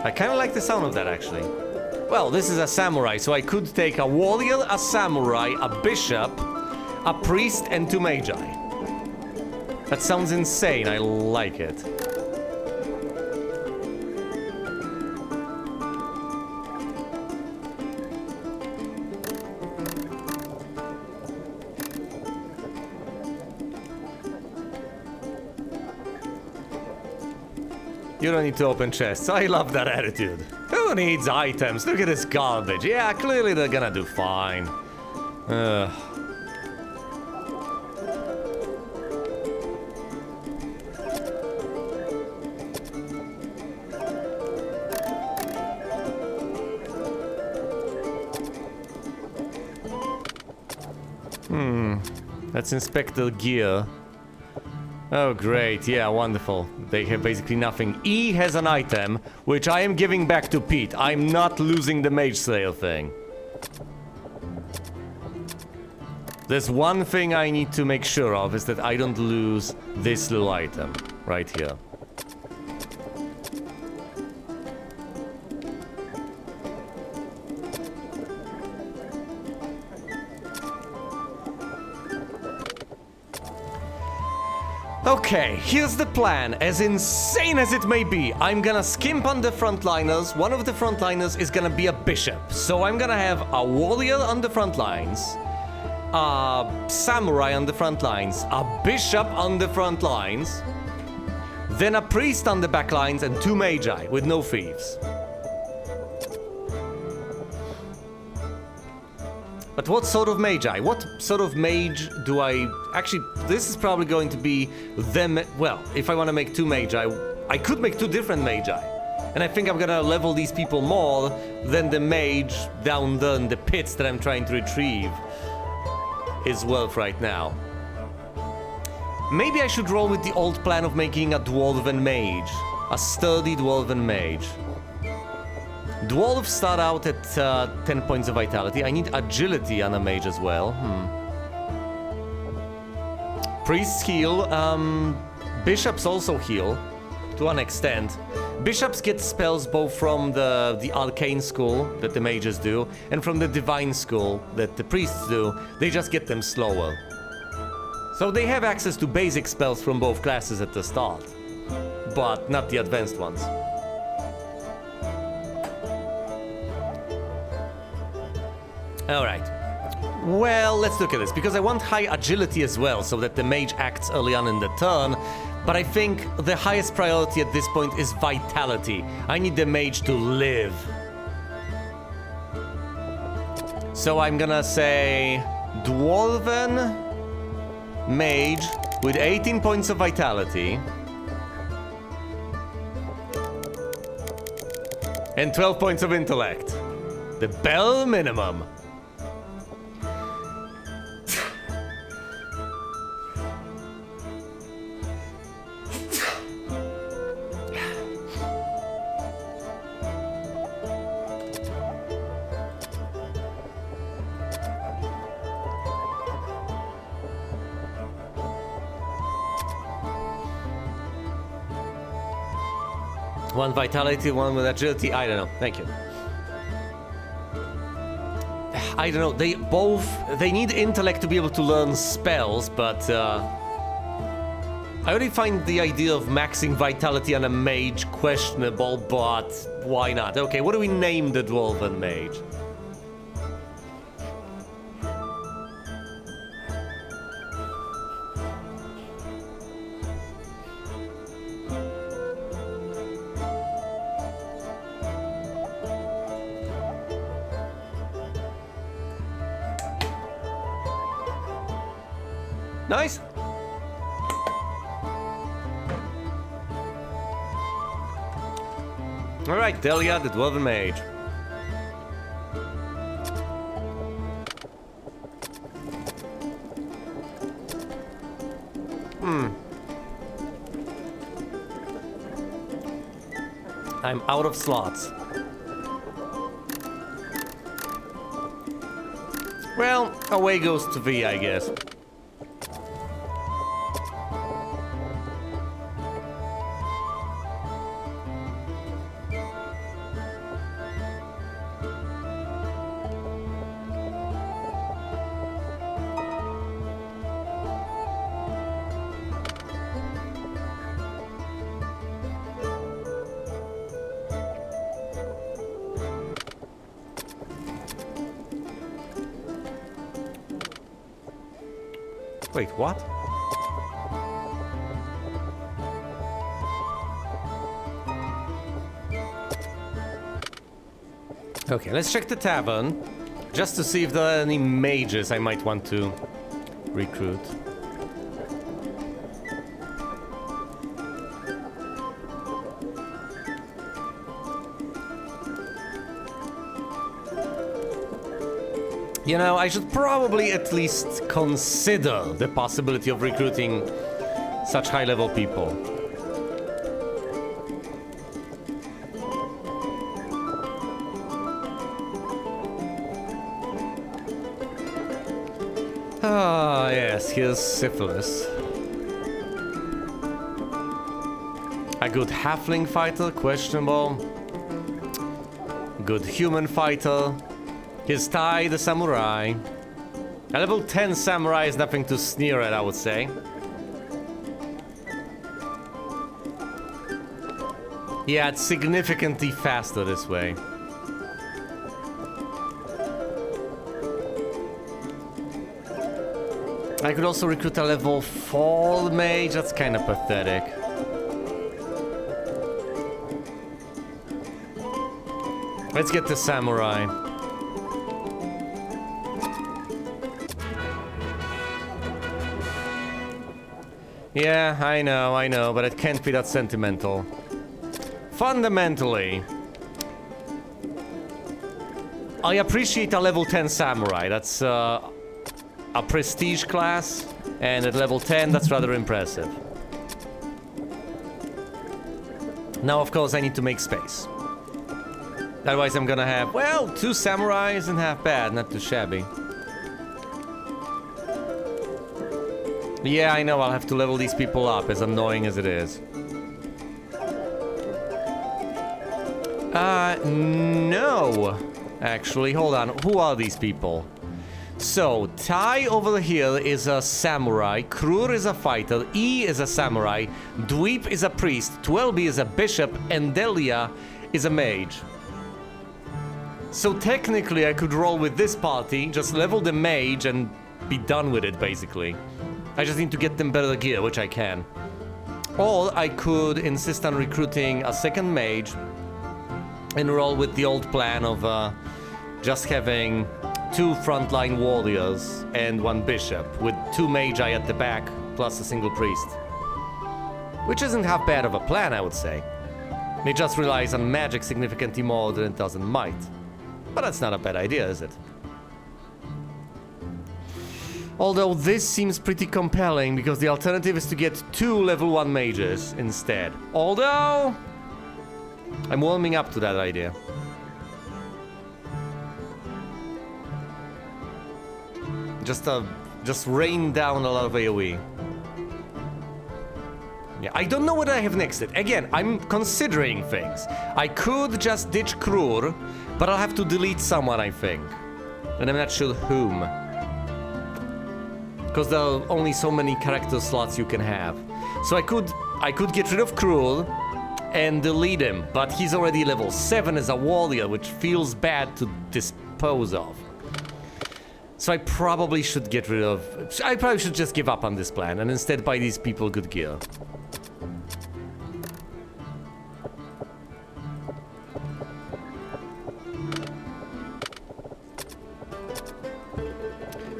I kind of like the sound of that, actually. Well, this is a samurai, so I could take a warrior, a samurai, a bishop, a priest, and 2 magi. That sounds insane, I like it. You don't need to open chests. I love that attitude. Who needs items? Look at this garbage. Yeah, clearly they're gonna do fine. Let's inspect the gear. Oh, great. Yeah, wonderful. They have basically nothing. E has an item, which I am giving back to Pete. I'm not losing the Mage Slayer thing. There's one thing I need to make sure of, is that I don't lose this little item right here. Okay, here's the plan. As insane as it may be, I'm gonna skimp on the frontliners. One of the frontliners is gonna be a bishop. So I'm gonna have a warrior on the front lines, a samurai on the front lines, a bishop on the front lines, then a priest on the back lines, and 2 magi with no thieves. But what sort of magi? What sort of mage do I... Actually, this is probably going to be them... Well, if I want to make 2 magi, I could make 2 different magi. And I think I'm gonna level these people more than the mage down there in the pits that I'm trying to retrieve his wealth right now. Maybe I should roll with the old plan of making a dwarven mage. A sturdy dwarven mage. Dwarves start out at 10 points of vitality. I need agility on a mage as well. Priests heal. Bishops also heal, to an extent. Bishops get spells both from the arcane school that the mages do, and from the divine school that the priests do. They just get them slower. So they have access to basic spells from both classes at the start, but not the advanced ones. Alright. Well, let's look at this, because I want high agility as well, so that the mage acts early on in the turn, but I think the highest priority at this point is vitality. I need the mage to live. So I'm gonna say... Dwarven mage with 18 points of vitality. And 12 points of intellect. The bare minimum. One vitality, one with agility. I don't know. Thank you. I don't know. They need intellect to be able to learn spells, but I already find the idea of maxing vitality on a mage questionable, but why not? Okay, what do we name the dwarven mage? Nice. All right, Delia, the dwarven mage. I'm out of slots. Well, away goes to V, I guess. Wait, what? Okay, let's check the tavern, just to see if there are any mages I might want to recruit. You know, I should probably at least consider the possibility of recruiting such high-level people. Ah, yes, here's syphilis. A good halfling fighter, questionable. Good human fighter. Here's Tai, the samurai. A level 10 samurai is nothing to sneer at, I would say. Yeah, it's significantly faster this way. I could also recruit a level 4 mage, that's kind of pathetic. Let's get the samurai. Yeah, I know, but it can't be that sentimental. Fundamentally, I appreciate a level 10 samurai. That's a prestige class, and at level 10, that's rather impressive. Now, of course, I need to make space. Otherwise, I'm gonna have, well, 2 samurai isn't half bad, not too shabby. Yeah, I know, I'll have to level these people up, as annoying as it is. No. Actually, hold on. Who are these people? So, Tai over here is a samurai, Krur is a fighter, E is a samurai, Dweep is a priest, Twelby is a bishop, and Delia is a mage. So technically I could roll with this party, just level the mage and be done with it, basically. I just need to get them better gear, which I can. Or I could insist on recruiting a second mage and roll with the old plan of just having 2 frontline warriors and 1 bishop, with 2 magi at the back, plus a single priest. Which isn't half bad of a plan, I would say. It just relies on magic significantly more than it does on might. But that's not a bad idea, is it? Although this seems pretty compelling, because the alternative is to get 2 level 1 mages instead. Although I'm warming up to that idea. Just rain down a lot of AoE. Yeah, I don't know what I have next. Again, I'm considering things. I could just ditch Krur, but I'll have to delete someone, I think. And I'm not sure whom. Because there are only so many character slots you can have. So I could get rid of Krur and delete him, but he's already level 7 as a warrior, which feels bad to dispose of. So I probably should get rid of... I probably should just give up on this plan and instead buy these people good gear.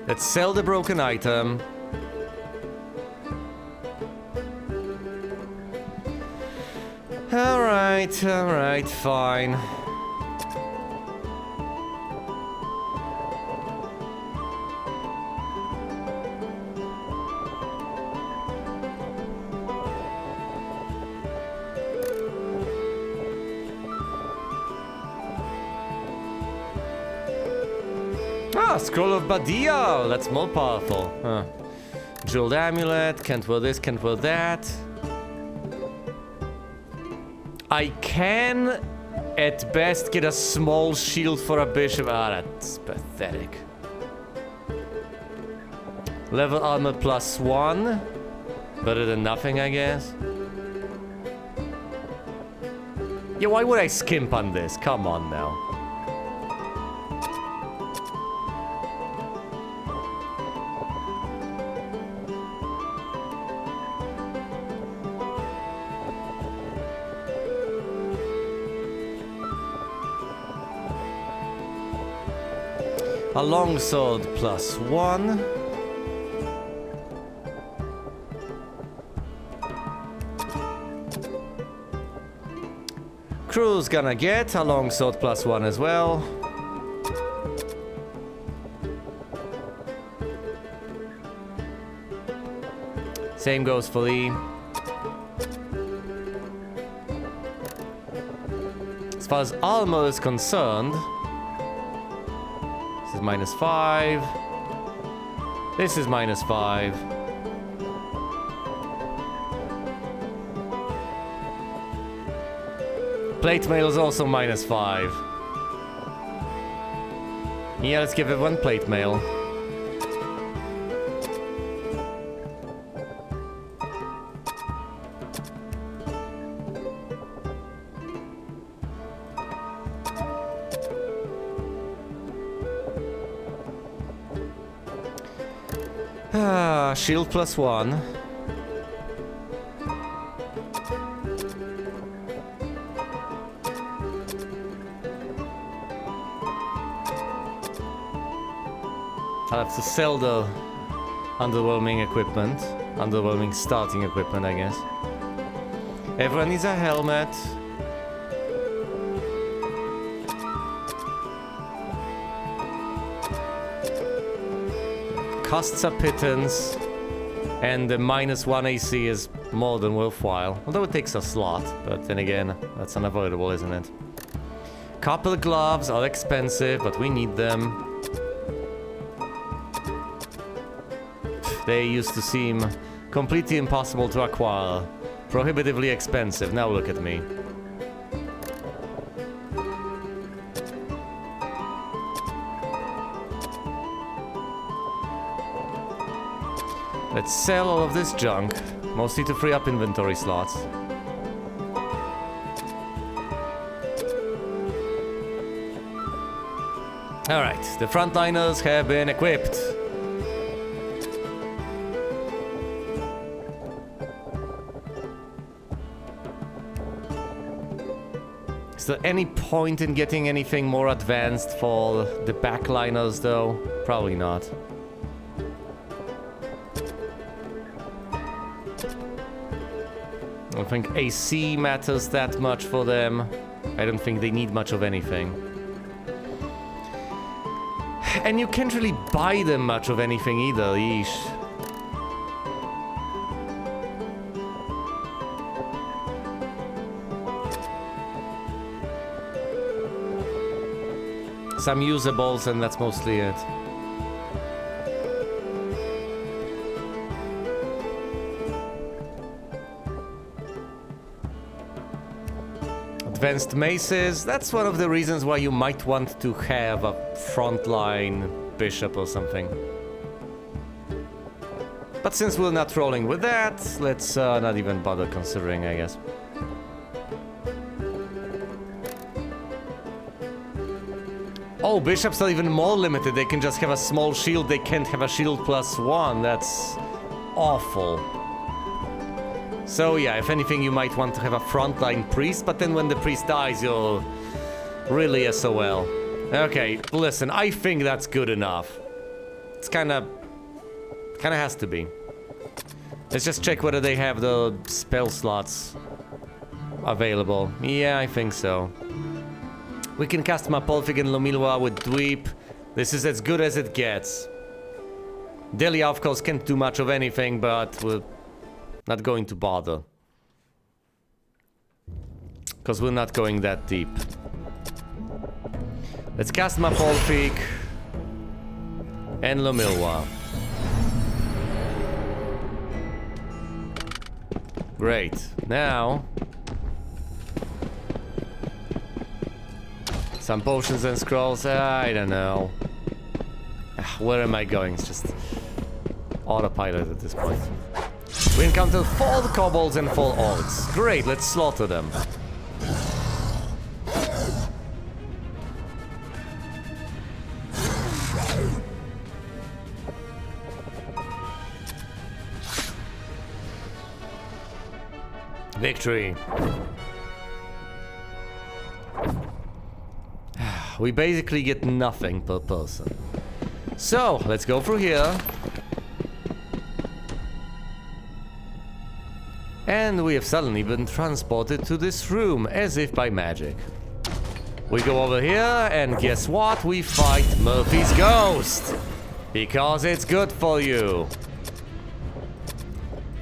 Let's sell the broken item. Alright, fine. Ah, Scroll of Badia! That's more powerful. Huh. Jeweled Amulet, can't wear this, can't wear that. I can, at best, get a small shield for a bishop. Ah, that's pathetic. Level armor +1. Better than nothing, I guess. Yeah, why would I skimp on this? Come on now. A longsword +1. Crew's gonna get a longsword +1 as well. Same goes for Lee. As far as armor is concerned, this is -5. This is -5. Plate mail is also -5. Yeah, let's give everyone plate mail. shield +1. I'll have to sell the underwhelming equipment. Underwhelming starting equipment, I guess. Everyone needs a helmet. Costs a pittance. And the -1 AC is more than worthwhile. Although it takes a slot, but then again, that's unavoidable, isn't it? Copper gloves are expensive, but we need them. They used to seem completely impossible to acquire. Prohibitively expensive. Now look at me. Let's sell all of this junk, mostly to free up inventory slots. Alright, the frontliners have been equipped. Is there any point in getting anything more advanced for the backliners, though? Probably not. I don't think AC matters that much for them. I don't think they need much of anything. And you can't really buy them much of anything either, yeesh. Some usables, and that's mostly it. Advanced maces, that's one of the reasons why you might want to have a frontline bishop or something. But since we're not rolling with that, let's not even bother considering, I guess. Oh, bishops are even more limited. They can just have a small shield. They can't have a shield +1. That's awful. So yeah, if anything, you might want to have a frontline priest, but then when the priest dies, you're really SOL. Okay, listen, I think that's good enough. It's kinda has to be. Let's just check whether they have the spell slots available. Yeah, I think so. We can cast Mapolfig and Lomilwa with Dweep. This is as good as it gets. Delia, of course, can't do much of anything, but we're not going to bother. Because we're not going that deep. Let's cast Mapolfig and Lomilwa. Great. Now... some potions and scrolls, I don't know. Where am I going? It's just autopilot at this point. We encountered 4 kobolds and 4 orcs. Great, let's slaughter them. Victory. We basically get nothing per person. So, let's go through here. And we have suddenly been transported to this room, as if by magic. We go over here, and guess what? We fight Murphy's ghost! Because it's good for you.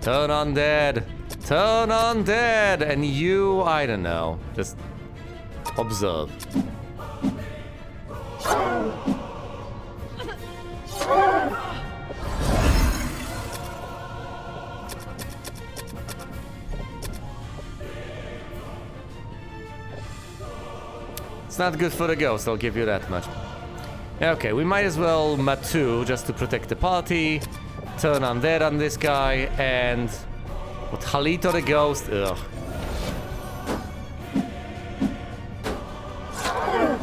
Turn undead. Turn undead! And you, I don't know. Just observe. It's not good for the ghost, I'll give you that much. Okay, we might as well Matu just to protect the party. Turn undead on this guy, and... what, Halito the ghost? Ugh.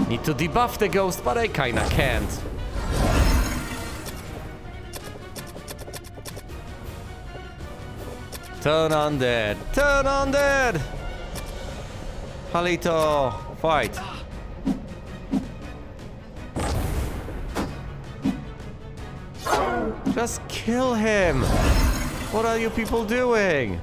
Need to debuff the ghost, but I kinda can't. Turn undead. Turn undead! Halito, fight. Just kill him! What are you people doing?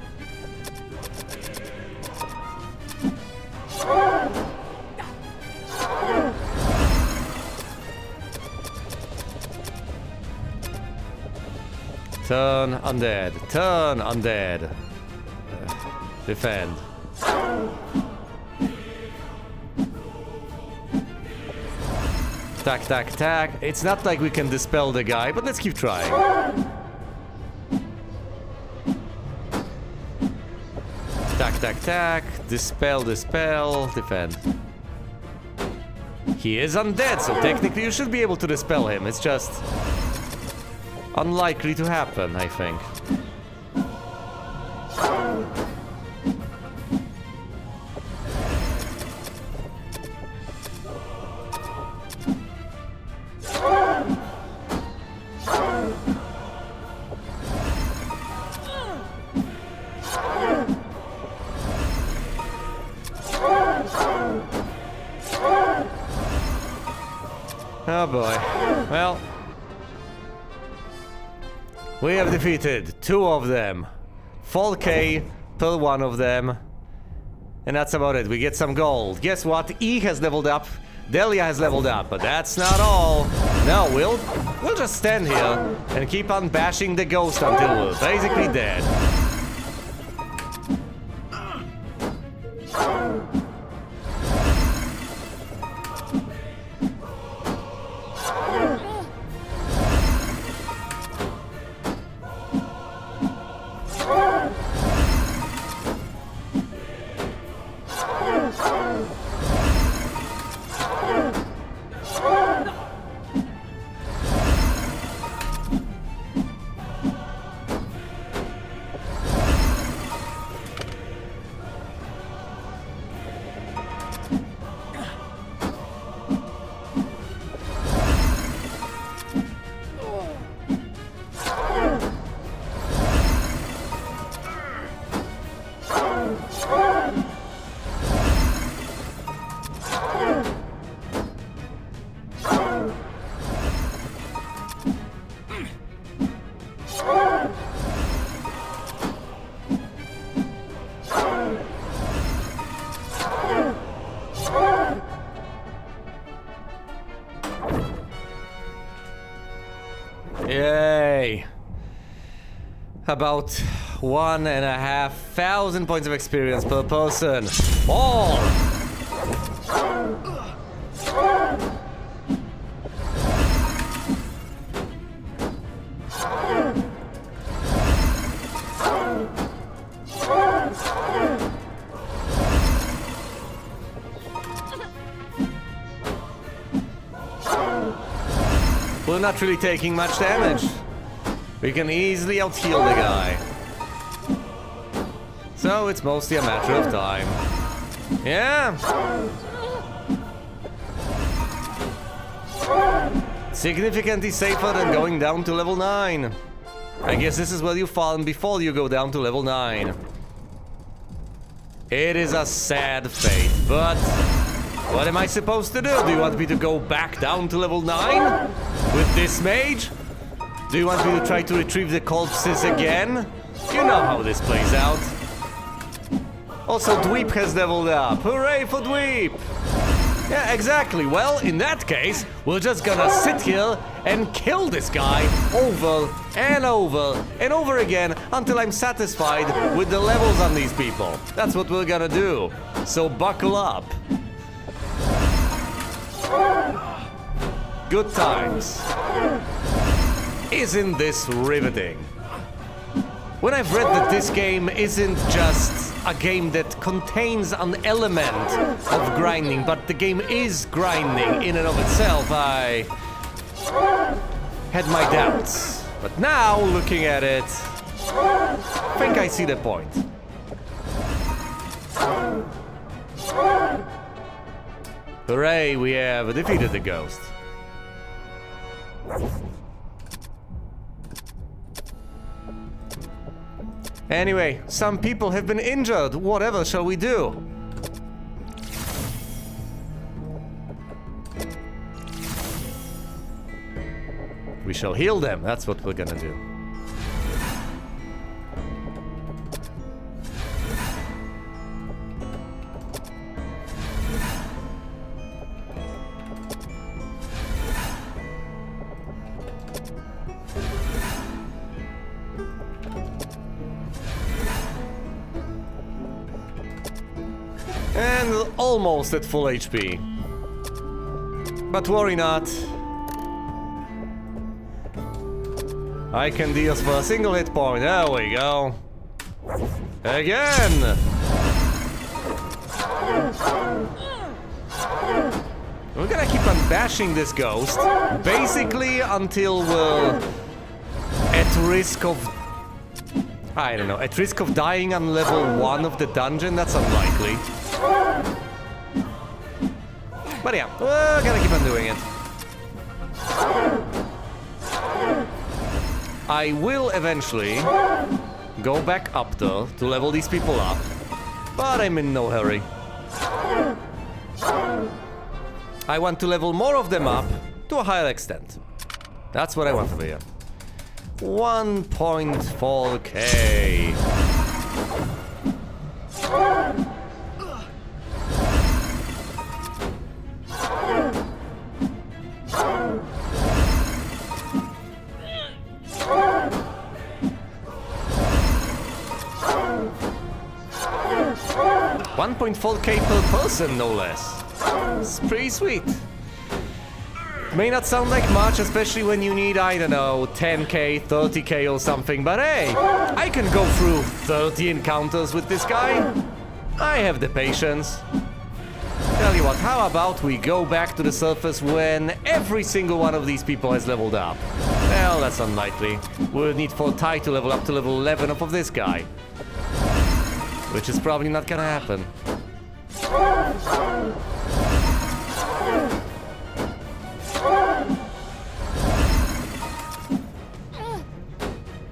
Turn undead. Turn undead. Defend. Attack, attack, attack. It's not like we can dispel the guy, but let's keep trying. Attack, attack, attack. Dispel, dispel, defend. He is undead, so technically you should be able to dispel him. It's just unlikely to happen, I think. Oh boy. Well, we have defeated 2 of them. Full K per 1 of them. And that's about it. We get some gold. Guess what? E has leveled up. Delia has leveled up, but that's not all. No, we'll just stand here and keep on bashing the ghost until we're basically dead. Yay! About 1,500 points of experience per person. Fall! We're not really taking much damage. We can easily out-heal the guy. So it's mostly a matter of time. Yeah. Significantly safer than going down to level 9. I guess this is where you farm before you go down to level 9. It is a sad fate, but what am I supposed to do? Do you want me to go back down to level 9? With this mage? Do you want me to try to retrieve the corpses again? You know how this plays out. Also, Dweep has leveled up. Hooray for Dweep! Yeah, exactly. Well, in that case, we're just gonna sit here and kill this guy over and over and over again until I'm satisfied with the levels on these people. That's what we're gonna do. So buckle up. Good times. Isn't this riveting? When I've read that this game isn't just a game that contains an element of grinding, but the game is grinding in and of itself, I had my doubts. But now, looking at it, I think I see the point. Hooray, we have defeated the ghost. Anyway, some people have been injured. Whatever shall we do? We shall heal them. That's what we're gonna do. And almost at full HP. But worry not. I can deal for a single hit point. There we go. Again! We're gonna keep on bashing this ghost. Basically until we're at risk of... I don't know, at risk of dying on level 1 of the dungeon. That's unlikely. But yeah, we're gonna keep on doing it. I will eventually go back up there to level these people up, but I'm in no hurry. I want to level more of them up to a higher extent. That's what I want over here. 1.4k. $1.4k per person, no less. It's pretty sweet. May not sound like much, especially when you need, I don't know, 10k, 30k or something, but hey, I can go through 30 encounters with this guy. I have the patience. Tell you what, how about we go back to the surface when every single one of these people has leveled up? Well, that's unlikely. We'll need for Ty to level up to level 11 of this guy. Which is probably not gonna happen.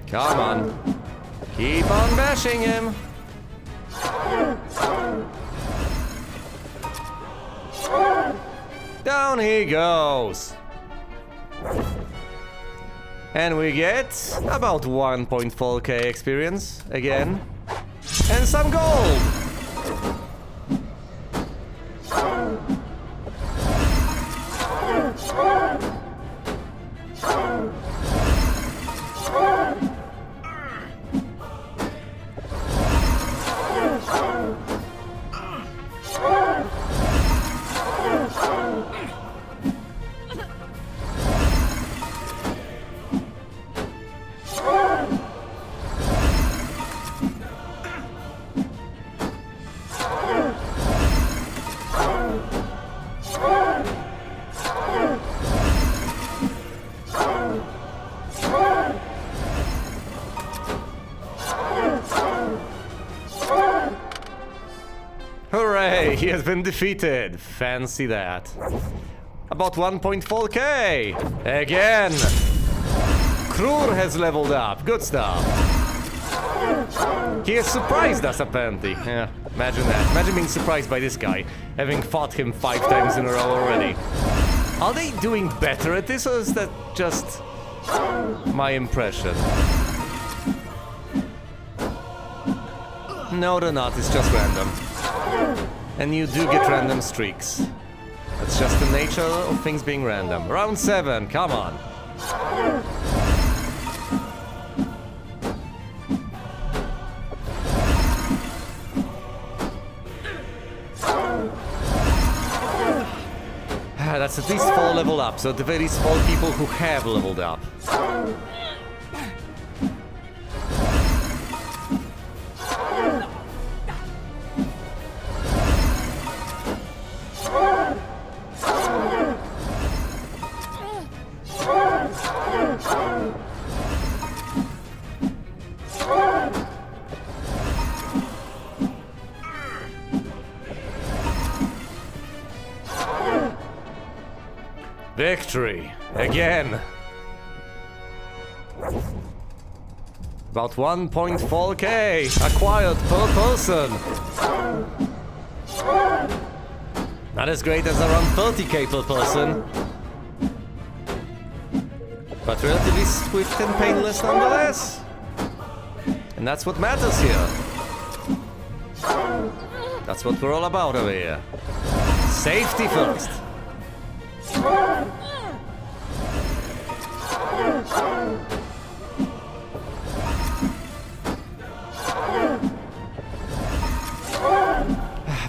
Come on. Keep on bashing him. Down he goes. And we get about 1.4k experience again. And some gold! Hooray! He has been defeated. Fancy that. About 1.4k. Again. Krur has leveled up. Good stuff. He has surprised us, apparently. Yeah, imagine that. Imagine being surprised by this guy, having fought him 5 times in a row already. Are they doing better at this, or is that just my impression? No, they're not. It's just random. And you do get random streaks. That's just the nature of things being random. Round 7, come on. That's at least 4 level up, so at the very least 4 people who have leveled up. Victory! Again! About 1.4k acquired per person. Not as great as around 30k per person. But relatively swift and painless nonetheless. And that's what matters here. That's what we're all about over here. Safety first.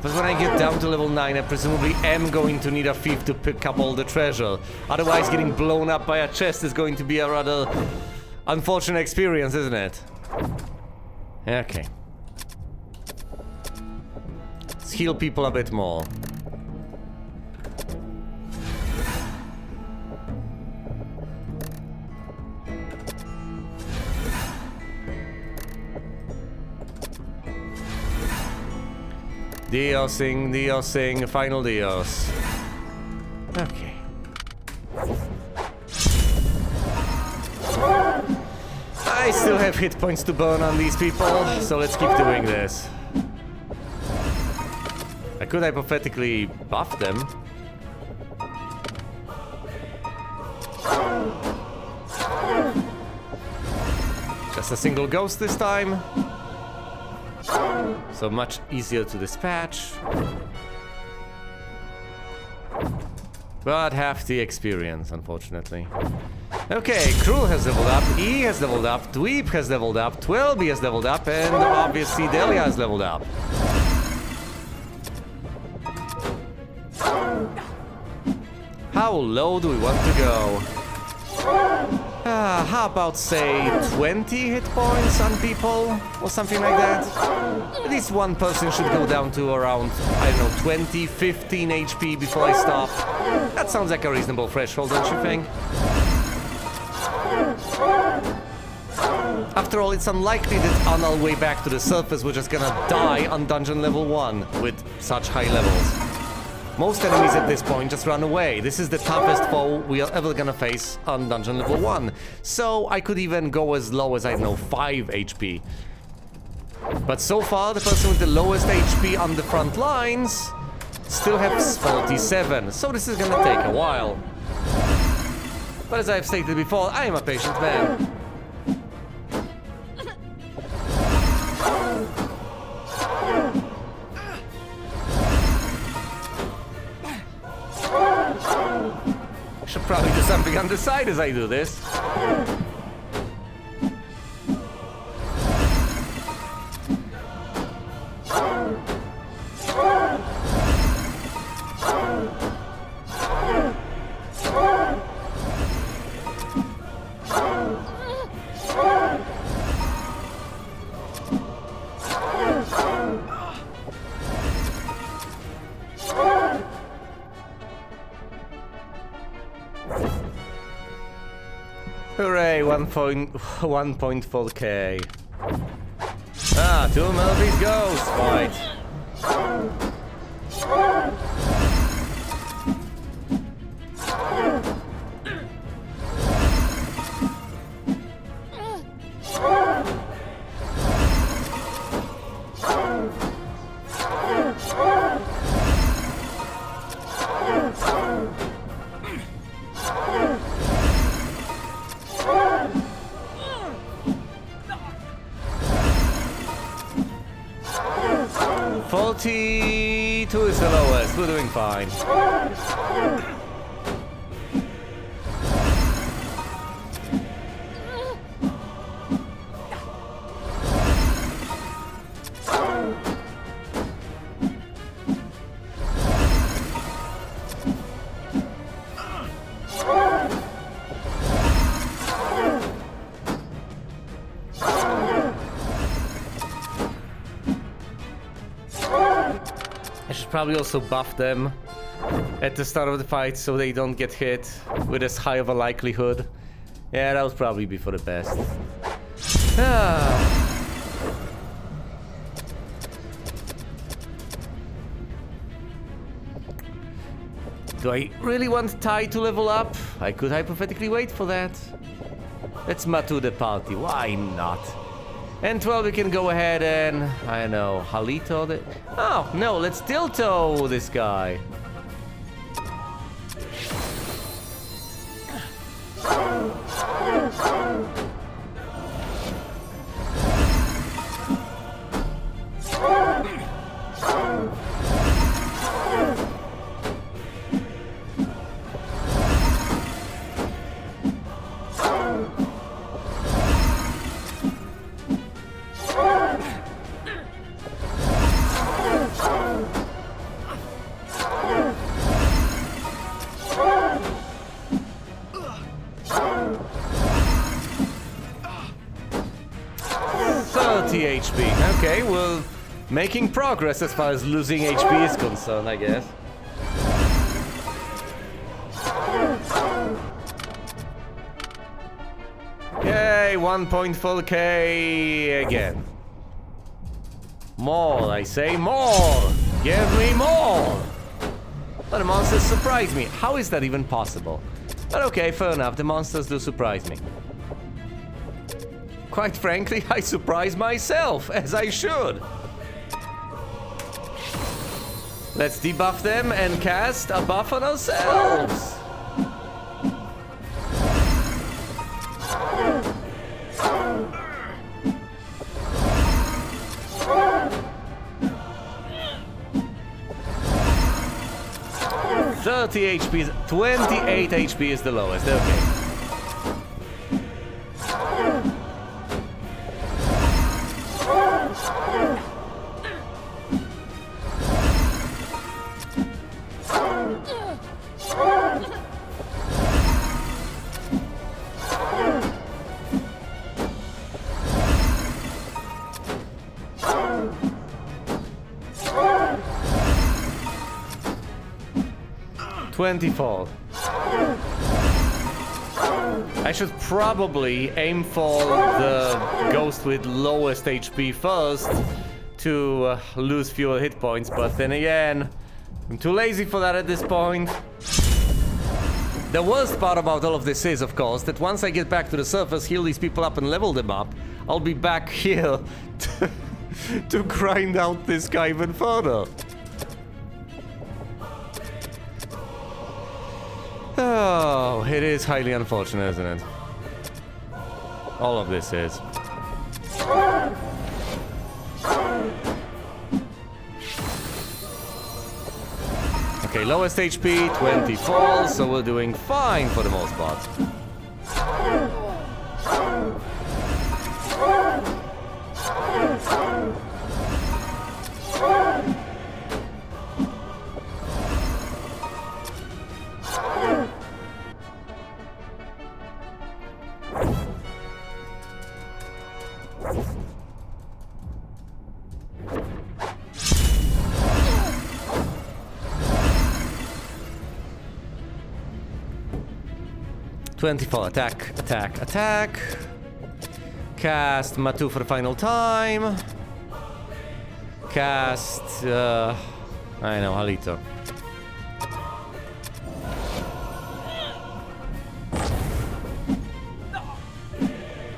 But when I get down to level 9, I presumably am going to need a thief to pick up all the treasure. Otherwise, getting blown up by a chest is going to be a rather unfortunate experience, isn't it? Okay. Let's heal people a bit more. Diosing, final Dios. Okay. I still have hit points to burn on these people, so let's keep doing this. I could hypothetically buff them. Just a single ghost this time. So much easier to dispatch. But half the experience, unfortunately. Okay, Krul has leveled up, E has leveled up, Dweep has leveled up, 12B has leveled up, and obviously Delia has leveled up. How low do we want to go? How about, say, 20 hit points on people? Or something like that? At least one person should go down to around, I don't know, 20, 15 HP before I stop. That sounds like a reasonable threshold, don't you think? After all, it's unlikely that on our way back to the surface we're just gonna die on dungeon level 1 with such high levels. Most enemies at this point just run away. This is the toughest foe we are ever gonna face on dungeon level 1. So I could even go as low as, I don't know, 5 HP. But so far, the person with the lowest HP on the front lines still has 47. So this is gonna take a while. But as I've stated before, I am a patient man. Should probably do something on the side as I do this. Hooray, 1.4k. Ah, 2 Melby's ghosts, fight. Two is the lowest. We're doing fine. Probably also buff them at the start of the fight so they don't get hit with as high of a likelihood. Yeah, that would probably be for the best. Do I really want Tai to level up? I could hypothetically wait for that. Let's Matu the party, why not? And 12, we can go ahead and, I don't know, Halito the... Oh, no, let's Dilto this guy. HP. Okay, well, making progress as far as losing HP is concerned, I guess. Yay, 1 point full K again. More, I say, more! Give me more! But the monsters surprise me. How is that even possible? But okay, fair enough, the monsters do surprise me. Quite frankly, I surprise myself, as I should. Let's debuff them and cast a buff on ourselves. HP, 28 HP is the lowest, okay. I should probably aim for the ghost with lowest HP first to lose fewer hit points, but then again, I'm too lazy for that at this point. The worst part about all of this is, of course, that once I get back to the surface, heal these people up and level them up, I'll be back here to grind out this guy even further. Oh, it is highly unfortunate, isn't it? All of this is. Okay, lowest HP, 24, so we're doing fine for the most part. Attack, attack, attack. Cast Matu for the final time. Cast, I know, Halito.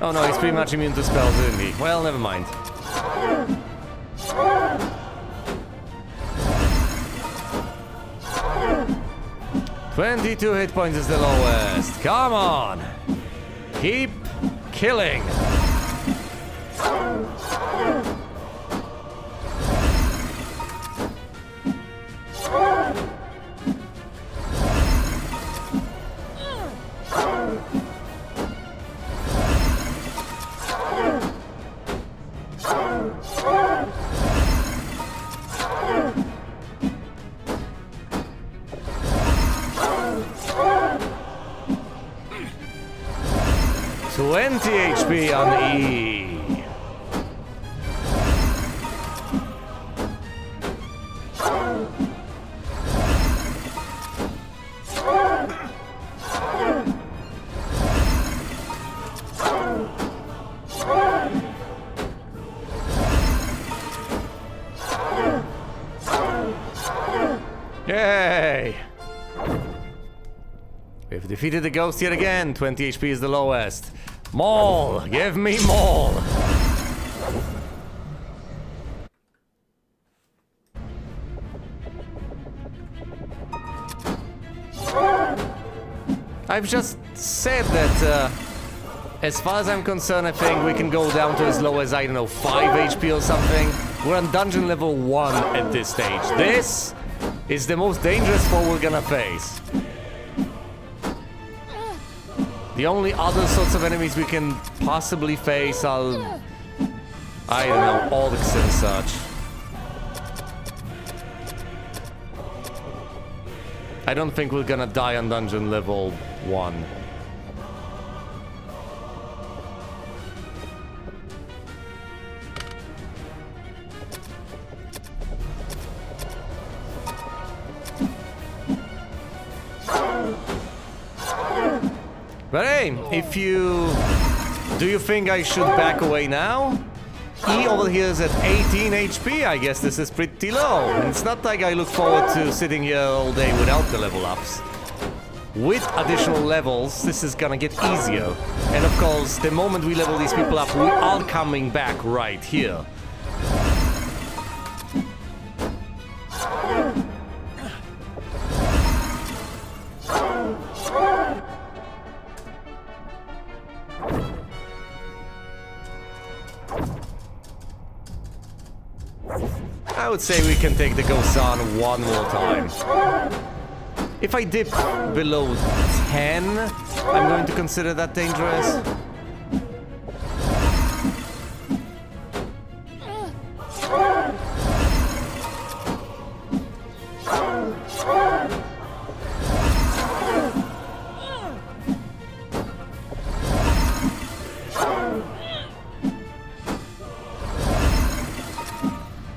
Oh no, he's pretty much immune to spells, isn't he? Well, never mind. "22 hit points is the lowest. Come on! Keep killing!" HP on E. Yay! We've defeated the ghost yet again. 20 HP is the lowest. Maul! Give me Maul! I've just said that, as far as I'm concerned, I think we can go down to as low as, I don't know, 5 HP or something. We're on dungeon level 1 at this stage. This is the most dangerous foe we're gonna face. The only other sorts of enemies we can possibly face are, I don't know, orcs and such. I don't think we're gonna die on dungeon level 1. But hey, if you... Do you think I should back away now? E over here is at 18 HP, I guess this is pretty low. And it's not like I look forward to sitting here all day without the level ups. With additional levels, this is gonna get easier. And of course, the moment we level these people up, we are coming back right here. I would say we can take the ghosts on one more time. If I dip below 10, I'm going to consider that dangerous.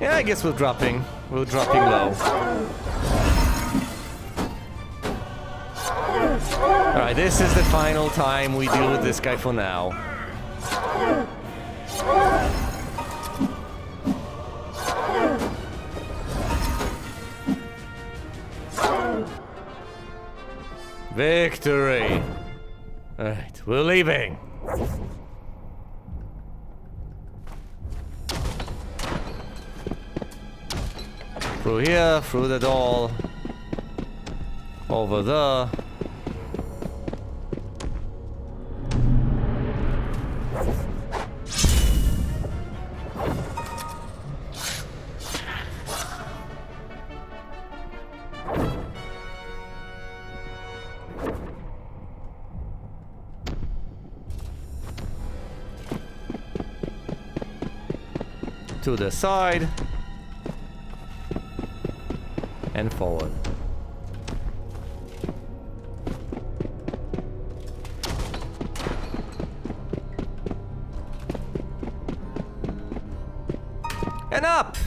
Yeah, I guess we're dropping. We're dropping low. Alright, this is the final time we deal with this guy for now. Victory! Alright, we're leaving. Through here, through the door. Over there. To the side. And forward. And up!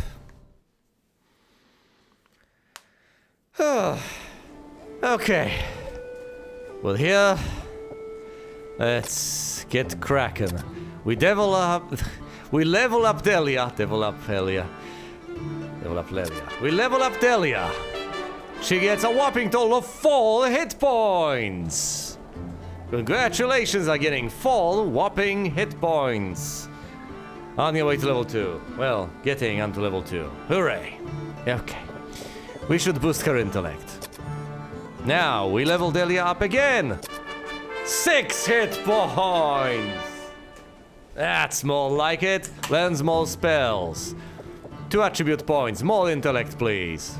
Okay. Well, here, let's get cracking. We level up Delia. Level up Lelia. We level up Delia. She gets a whopping total of 4 hit points. Congratulations on getting 4 whopping hit points. On your way to level 2. Well, getting onto level 2. Hooray. Okay. We should boost her intellect. Now, we level Delia up again. 6 hit points. That's more like it. Learns more spells. 2 attribute points. More intellect, please.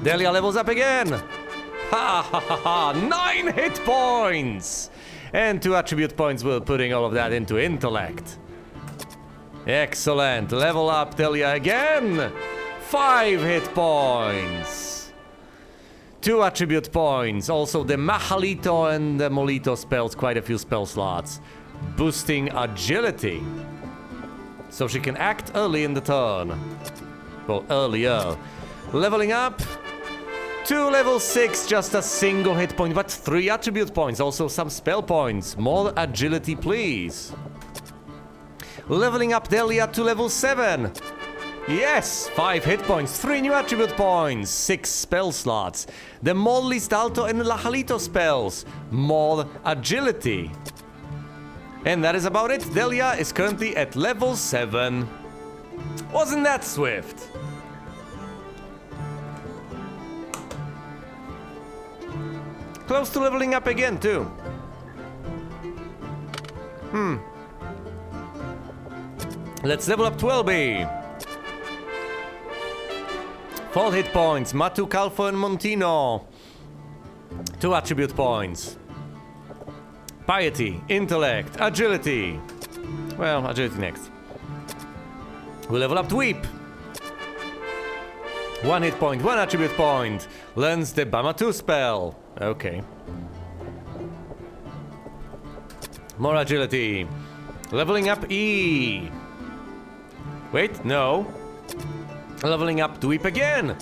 Delia levels up again. Ha ha ha ha. 9 hit points. And 2 attribute points. We're putting all of that into intellect. Excellent. Level up Delia again. 5 hit points. 2 attribute points. Also the Mahalito and the Molito spells. Quite a few spell slots. Boosting agility. So she can act early in the turn. Well, earlier. Leveling up. 2 level 6, just a single hit point, but 3 attribute points. Also some spell points. More agility, please. Leveling up Delia to level 7. Yes, 5 hit points, 3 new attribute points, 6 spell slots. The Molly, Stalto, and Lajalito spells. More agility. And that is about it. Delia is currently at level 7. Wasn't that swift? Close to leveling up again, too. Let's level up 12B. 4 hit points. Matu, Calfo, and Montino. 2 attribute points. Piety, Intellect, Agility. Well, Agility next. We level up Dweep. 1 hit point, 1 attribute point. Learns the Bama 2 spell. Okay. More agility. Leveling up E. Wait, no. Leveling up Dweep again.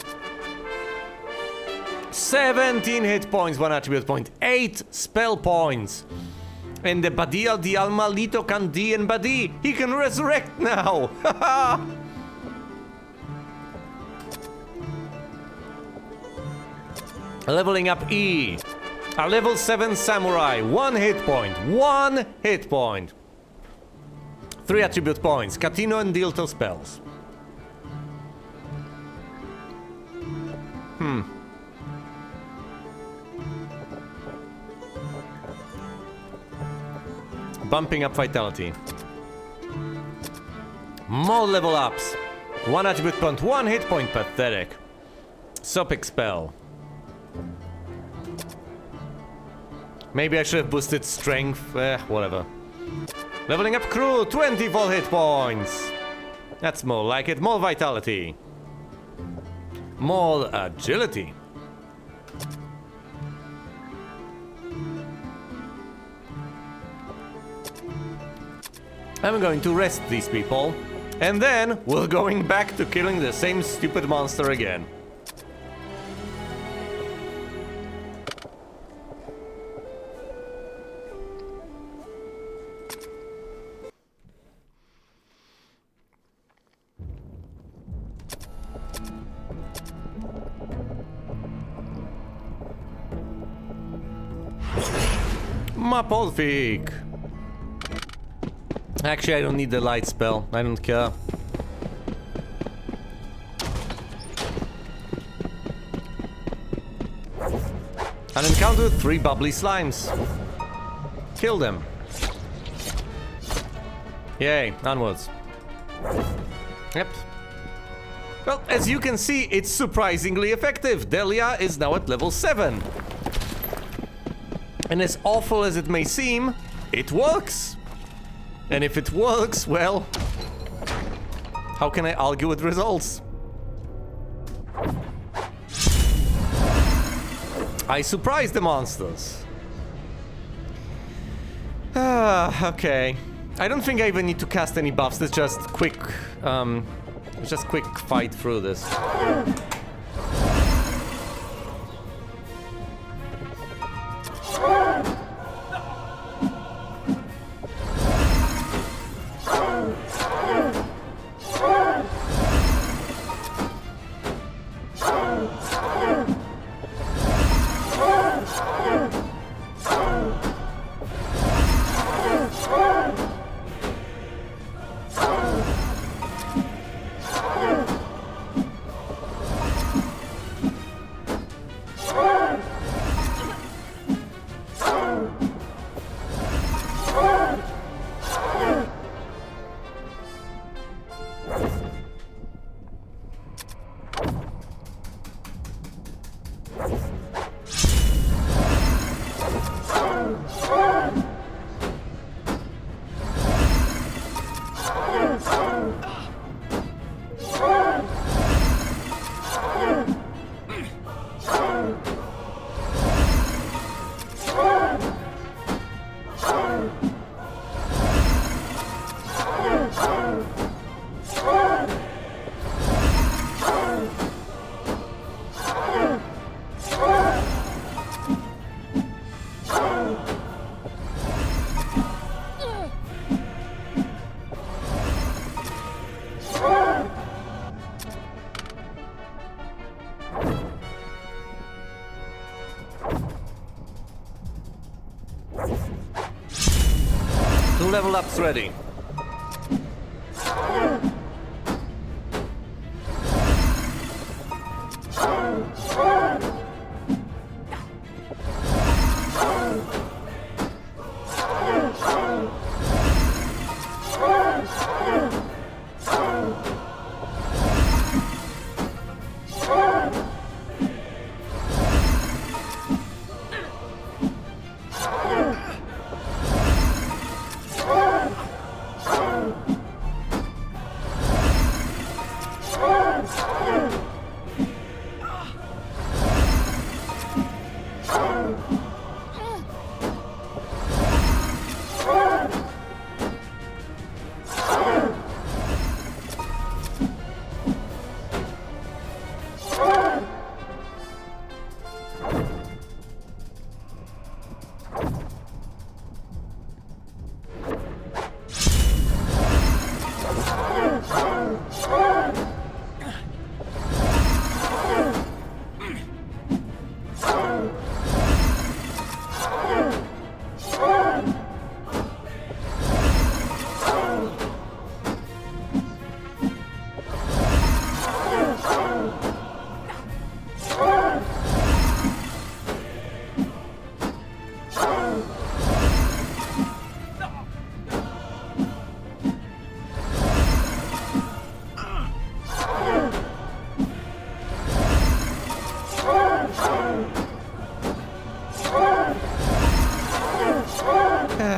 17 hit points, 1 attribute point, 8 spell points. And the Badia di Almalito Kandi and Badi. He can resurrect now. Leveling up E. A level 7 samurai. 1 hit point. 1 hit point. 3 attribute points. Catino and Dilto spells. Bumping up vitality. More level ups. 1 attribute point, 1 hit point. Pathetic. Sopic spell. Maybe I should have boosted strength. Whatever. Leveling up crew, 24 hit points. That's more like it. More vitality. More agility. I'm going to rest these people. And then we're going back to killing the same stupid monster again. Mapolfik. Actually, I don't need the light spell. I don't care. An encounter with 3 bubbly slimes. Kill them. Yay, onwards. Yep. Well, as you can see, it's surprisingly effective. Delia is now at level 7. And as awful as it may seem, it works. And if it works, well, how can I argue with results? I surprised the monsters. Okay. I don't think I even need to cast any buffs. It's just quick fight through this. Level ups ready.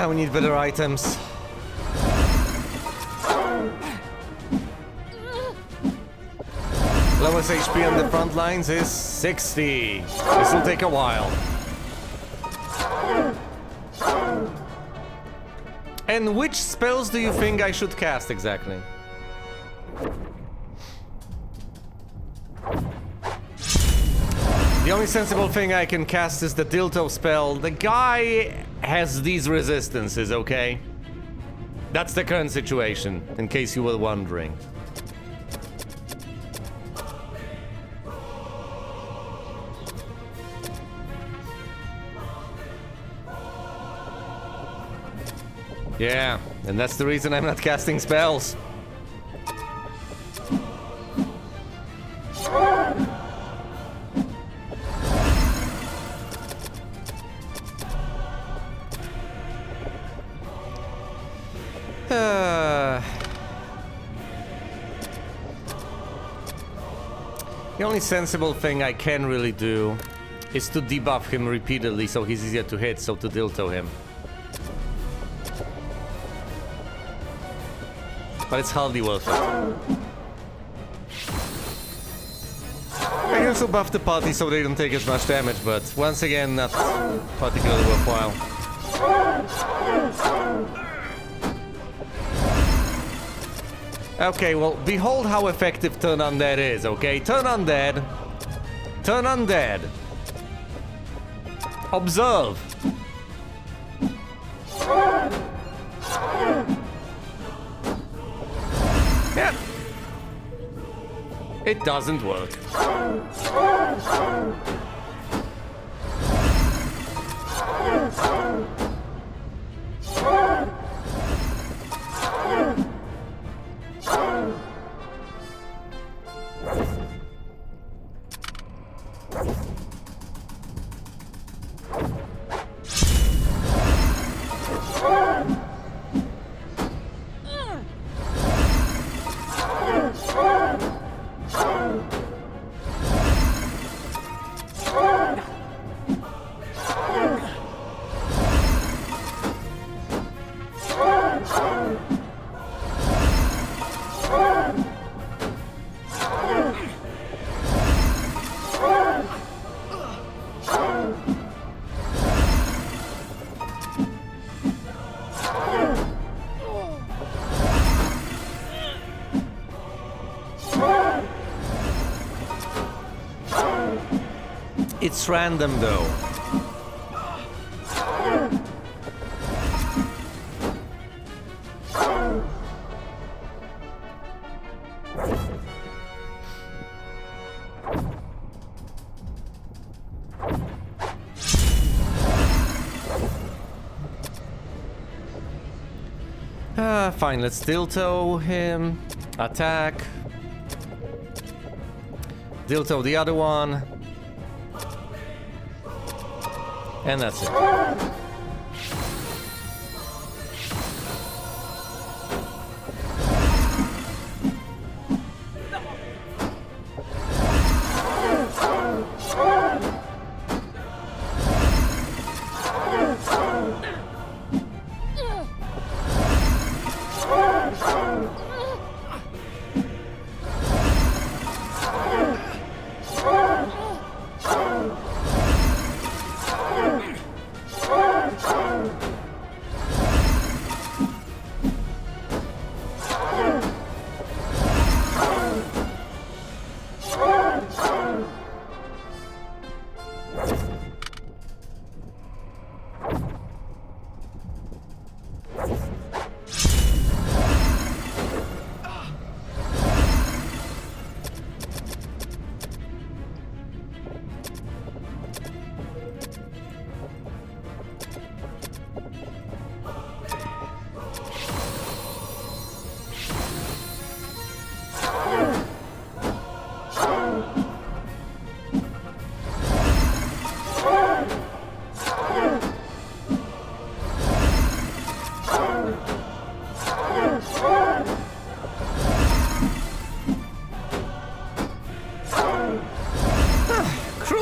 we need better items. Lowest HP on the front lines is 60. This will take a while. And which spells do you think I should cast exactly? The only sensible thing I can cast is the Dilto spell. The guy has these resistances, okay? That's the current situation, in case you were wondering. Yeah, and that's the reason I'm not casting spells. The only sensible thing I can really do is to debuff him repeatedly so he's easier to hit, so to Dilto him. But it's hardly worth it. I can also buff the party so they don't take as much damage, but once again, not particularly worthwhile. Okay, well, behold how effective Turn Undead is, okay? Turn Undead. Turn Undead. Observe. Yeah. It doesn't work. It's random though. Fine, let's Dilto him. Attack. Dilto the other one. And that's it.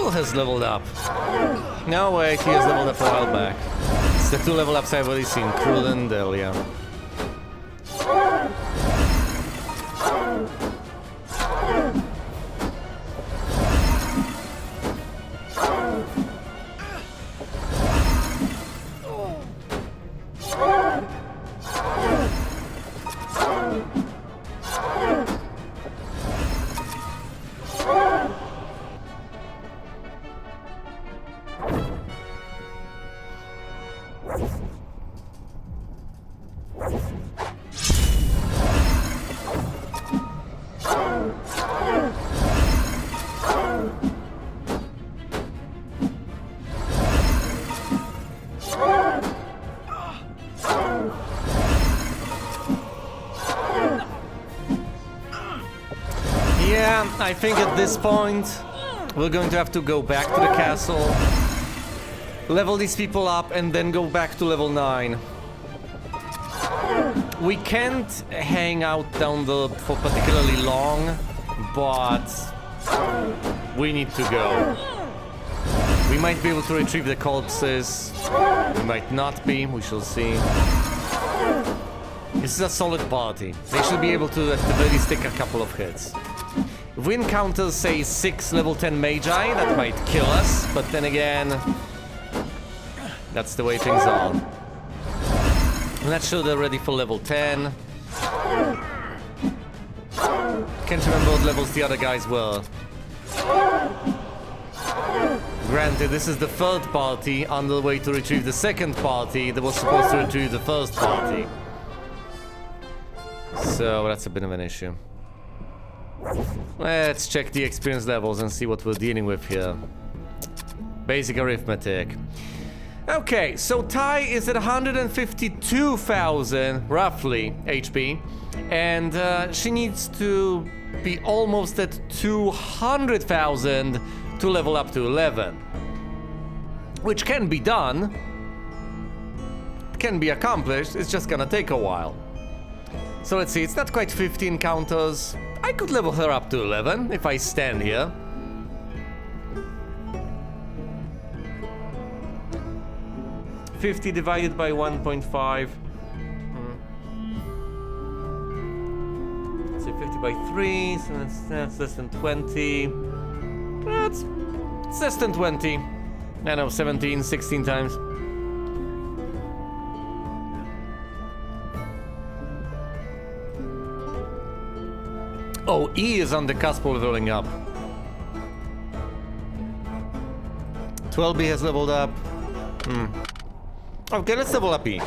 Has leveled up. No, wait, he has leveled up a while back. It's the 2 level ups I've already seen, Cruel and Delia. Yeah, I think at this point we're going to have to go back to the castle, level these people up, and then go back to level 9. We can't hang out down there for particularly long, but we need to go. We might be able to retrieve the corpses, we might not be, we shall see. This is a solid party. They should be able to at the very least take a couple of hits. If we encounter, say, 6 level 10 Magi, that might kill us, but then again, that's the way things are. I'm not sure they're ready for level 10. Can't remember what levels the other guys were. Granted, this is the 3rd party on the way to retrieve the 2nd party that was supposed to retrieve the 1st party. So that's a bit of an issue. Let's check the experience levels and see what we're dealing with here. Basic arithmetic. Okay, so Ty is at 152,000, roughly, HP. And she needs to be almost at 200,000 to level up to 11. Which can be done. Can be accomplished, it's just gonna take a while. So let's see, it's not quite 15 encounters. I could level her up to 11 if I stand here. $50 divided by 1.5. Let's say 50 by 3, so that's less than 20. It's less than 20. I know, 17, 16 times. Oh, E is on the cusp of leveling up. 12B has leveled up. Okay, let's level up E.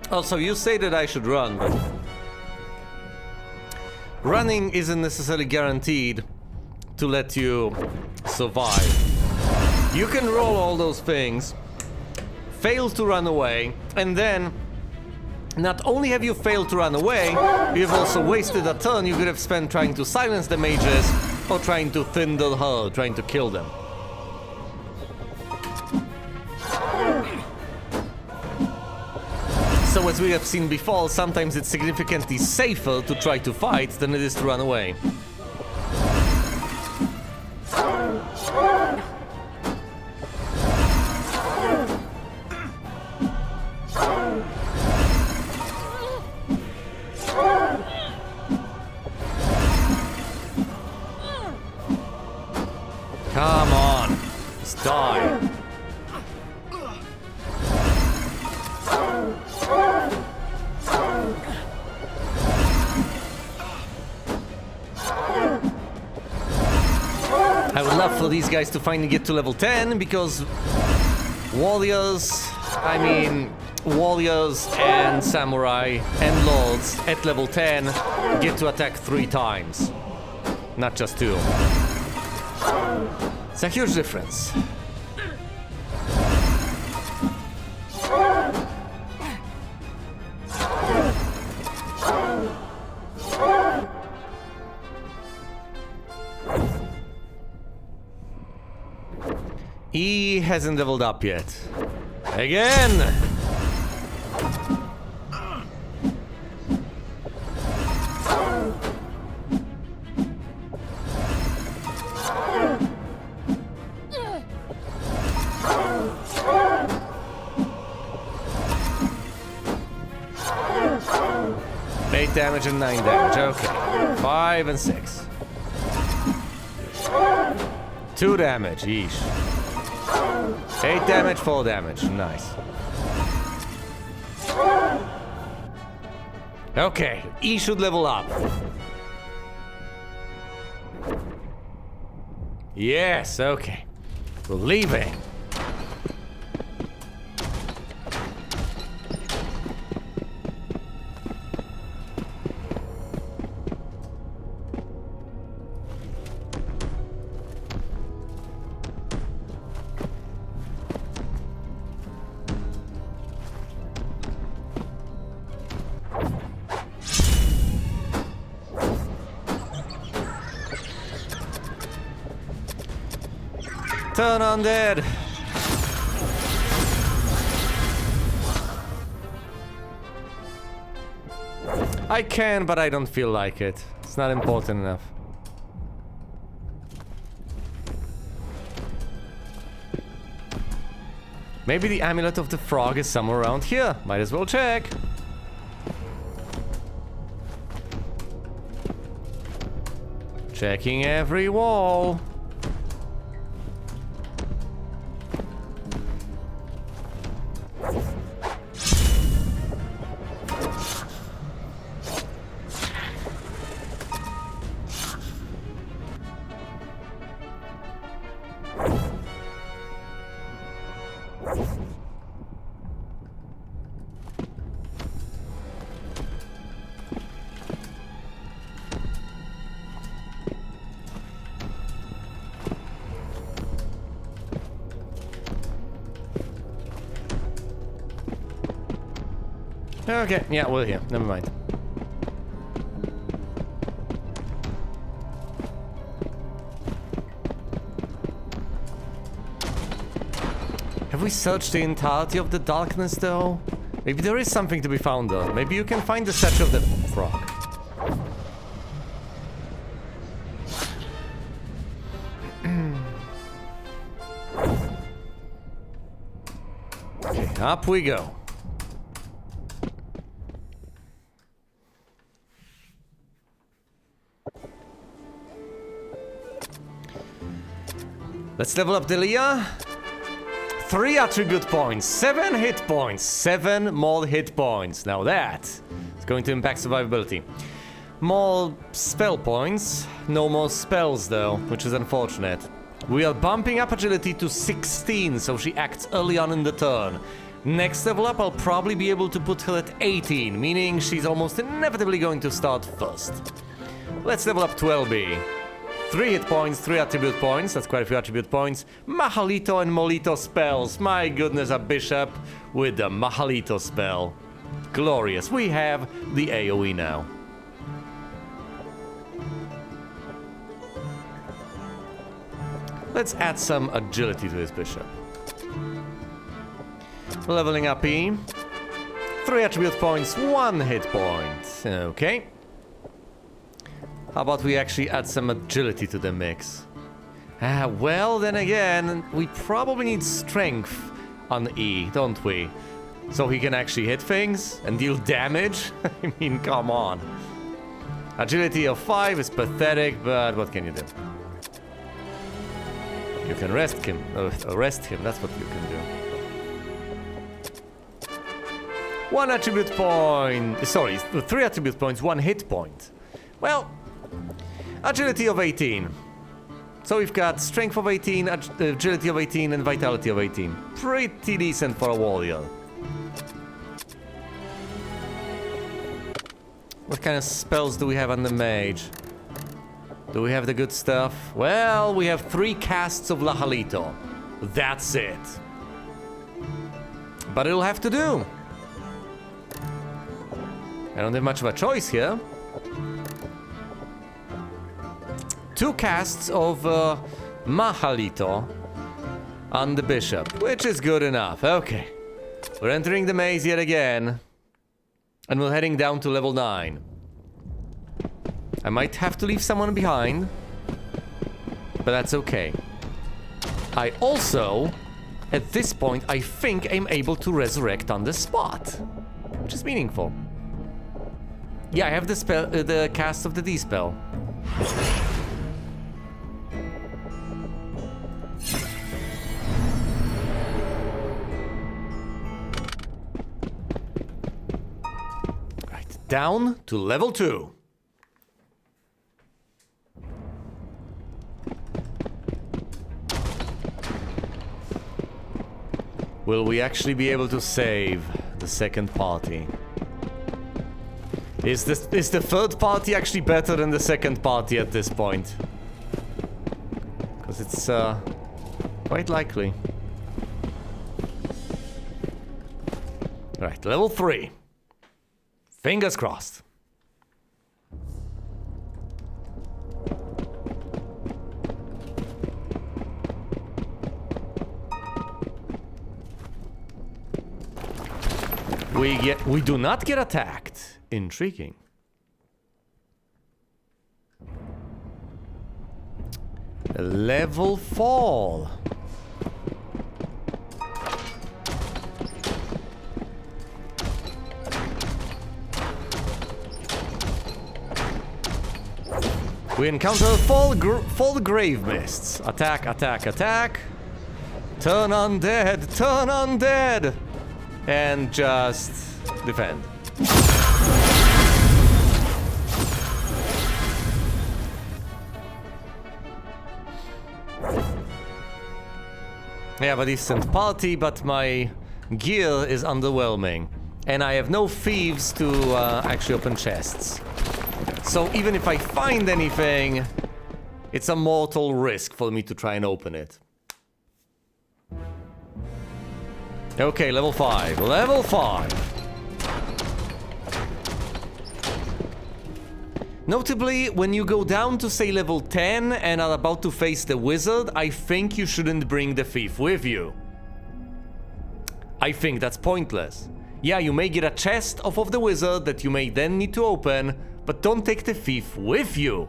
Also, you say that I should run, but running isn't necessarily guaranteed to let you survive. You can roll all those things, fail to run away, and then not only have you failed to run away, you've also wasted a turn you could have spent trying to silence the mages or trying to thin the herd, trying to kill them. So as we have seen before, sometimes it's significantly safer to try to fight than it is to run away. Come on, just die. I would love for these guys to finally get to level 10 because warriors and samurai and lords at level 10 get to attack 3 times, not just 2. It's a huge difference. E hasn't leveled up yet. Again! Damage and 9 damage, okay. 5 and 6. 2 damage, yeesh. 8 damage, 4 damage, nice. Okay, E should level up. Yes, okay. We're leaving. Turn undead! I can, but I don't feel like it. It's not important enough. Maybe the amulet of the frog is somewhere around here. Might as well check. Checking every wall. Okay, yeah, we're here. Never mind. Have we searched the entirety of the darkness, though? Maybe there is something to be found, though. Maybe you can find the statue of the frog. Okay, up we go. Let's level up Delia. 3 attribute points, 7 hit points, 7 more hit points. Now that is going to impact survivability. More spell points, no more spells though, which is unfortunate. We are bumping up agility to 16, so she acts early on in the turn. Next level up, I'll probably be able to put her at 18, meaning she's almost inevitably going to start first. Let's level up 12B. 3 hit points, 3 attribute points, that's quite a few attribute points. Mahalito and Molito spells. My goodness, a bishop with the Mahalito spell. Glorious. We have the AoE now. Let's add some agility to this bishop. Leveling up E. 3 attribute points, 1 hit point. Okay. How about we actually add some agility to the mix? Well, then again, we probably need strength on E, don't we? So he can actually hit things and deal damage? I mean, come on. Agility of 5 is pathetic, but what can you do? You can arrest him, that's what you can do. 1 attribute point, sorry, 3 attribute points, 1 hit point. Well, agility of 18. So we've got strength of 18, agility of 18, and vitality of 18. Pretty decent for a warrior. What kind of spells do we have on the mage? Do we have the good stuff? Well, we have 3 casts of Lajalito. That's it. But it'll have to do. I don't have much of a choice here. 2 casts of Majalito on the bishop, which is good enough. Okay. We're entering the maze yet again. And we're heading down to level 9. I might have to leave someone behind, but that's okay. I also, at this point, I think I'm able to resurrect on the spot, which is meaningful. Yeah, I have the spell, the cast of the D-spell. Right, down to level 2. Will we actually be able to save the second party? Is the third party actually better than the second party at this point? Because it's quite likely. Right, level 3. Fingers crossed. We do not get attacked. Intriguing. Level fall. We encounter fall grave mists. Attack, attack, attack. Turn undead, turn undead. And just defend. I have a decent party, but my gear is underwhelming. And I have no thieves to actually open chests. So even if I find anything, it's a mortal risk for me to try and open it. Okay, level 5. Level 5. Notably, when you go down to, say, level 10 and are about to face the wizard, I think you shouldn't bring the thief with you. I think that's pointless. Yeah, you may get a chest off of the wizard that you may then need to open, but don't take the thief with you.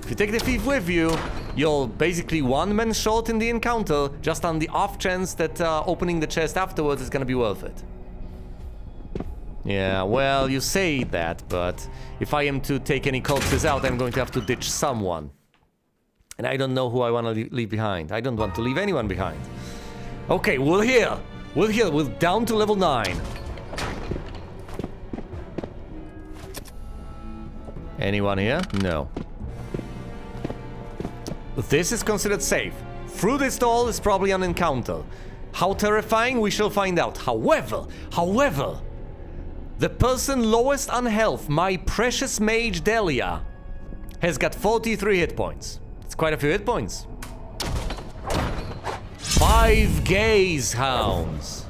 If you take the thief with you, you're basically one man short in the encounter, just on the off chance that opening the chest afterwards is gonna be worth it. Yeah, well, you say that, but if I am to take any corpses out, I'm going to have to ditch someone. And I don't know who I want to leave behind. I don't want to leave anyone behind. Okay, we're here. We're here. We're down to level 9. Anyone here? No. This is considered safe. Through this door is probably an encounter. How terrifying, we shall find out. However, the person lowest on health, my precious mage Delia, has got 43 hit points. It's quite a few hit points. 5 gaze hounds.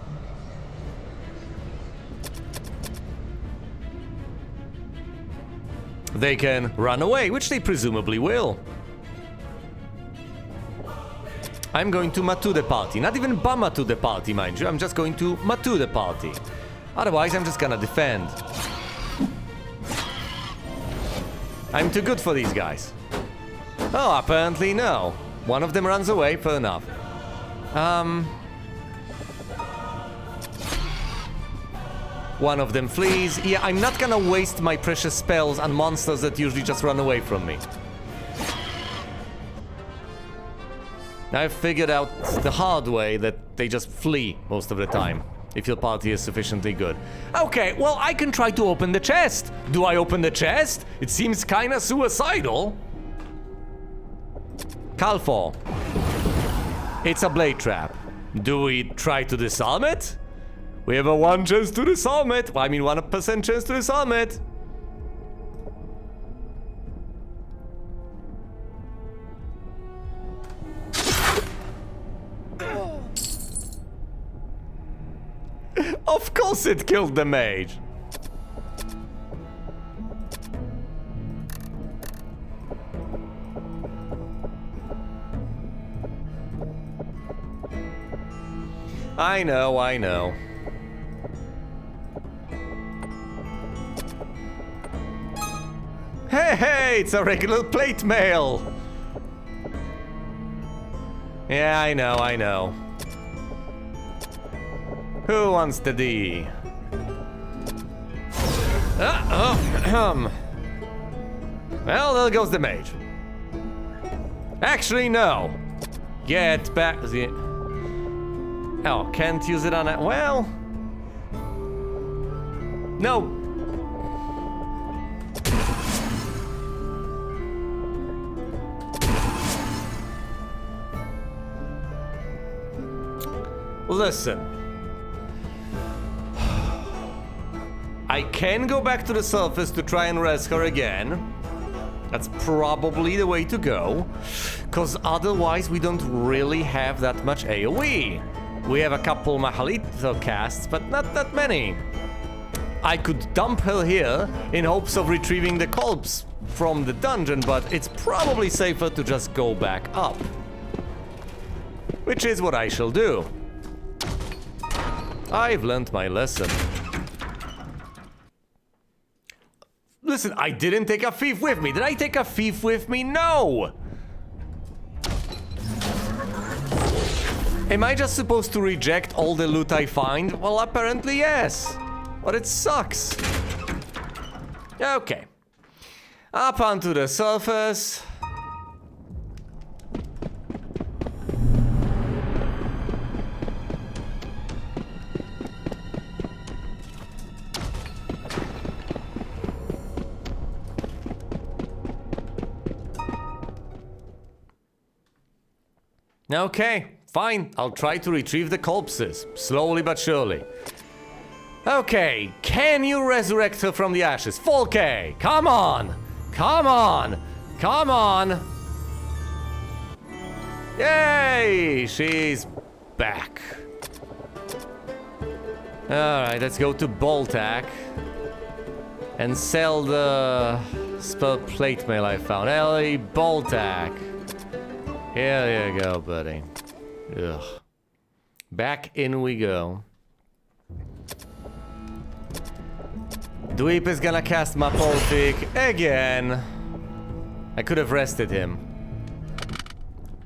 They can run away, which they presumably will. I'm going to Matu the party. Not even Bamatu the party, mind you. I'm just going to Matu the party. Otherwise, I'm just gonna defend. I'm too good for these guys. Oh, apparently no. One of them runs away, fair enough. One of them flees. Yeah, I'm not gonna waste my precious spells on monsters that usually just run away from me. I've figured out the hard way that they just flee most of the time, if your party is sufficiently good. Okay, well, I can try to open the chest. Do I open the chest? It seems kinda suicidal. Calfor. It's a blade trap. Do we try to disarm it? We have a 1 chance to disarm it. I mean, 1% chance to disarm it. course it killed the mage. I know, I know. Hey, hey, it's a regular plate mail. Yeah, I know, I know. Who wants the D? Well, there goes the mage. Actually, no. Get back. Oh, can't use it on that. Well. No. Listen. I can go back to the surface to try and res her again. That's probably the way to go. Because otherwise we don't really have that much AoE. We have a couple Mahalito casts, but not that many. I could dump her here in hopes of retrieving the corpse from the dungeon, but it's probably safer to just go back up. Which is what I shall do. I've learned my lesson. Listen, I didn't take a thief with me. Did I take a thief with me? No! Am I just supposed to reject all the loot I find? Well, apparently yes. But it sucks. Okay. Up onto the surface. Okay, fine. I'll try to retrieve the corpses, slowly but surely. Okay, can you resurrect her from the ashes? 4K, come on! Come on! Come on! Yay! She's back. Alright, let's go to Boltac and sell the spell plate mail I found. Ellie Boltac. Here you go, buddy. Ugh. Back in we go. Dweep is gonna cast Mapolfic again. I could have rested him.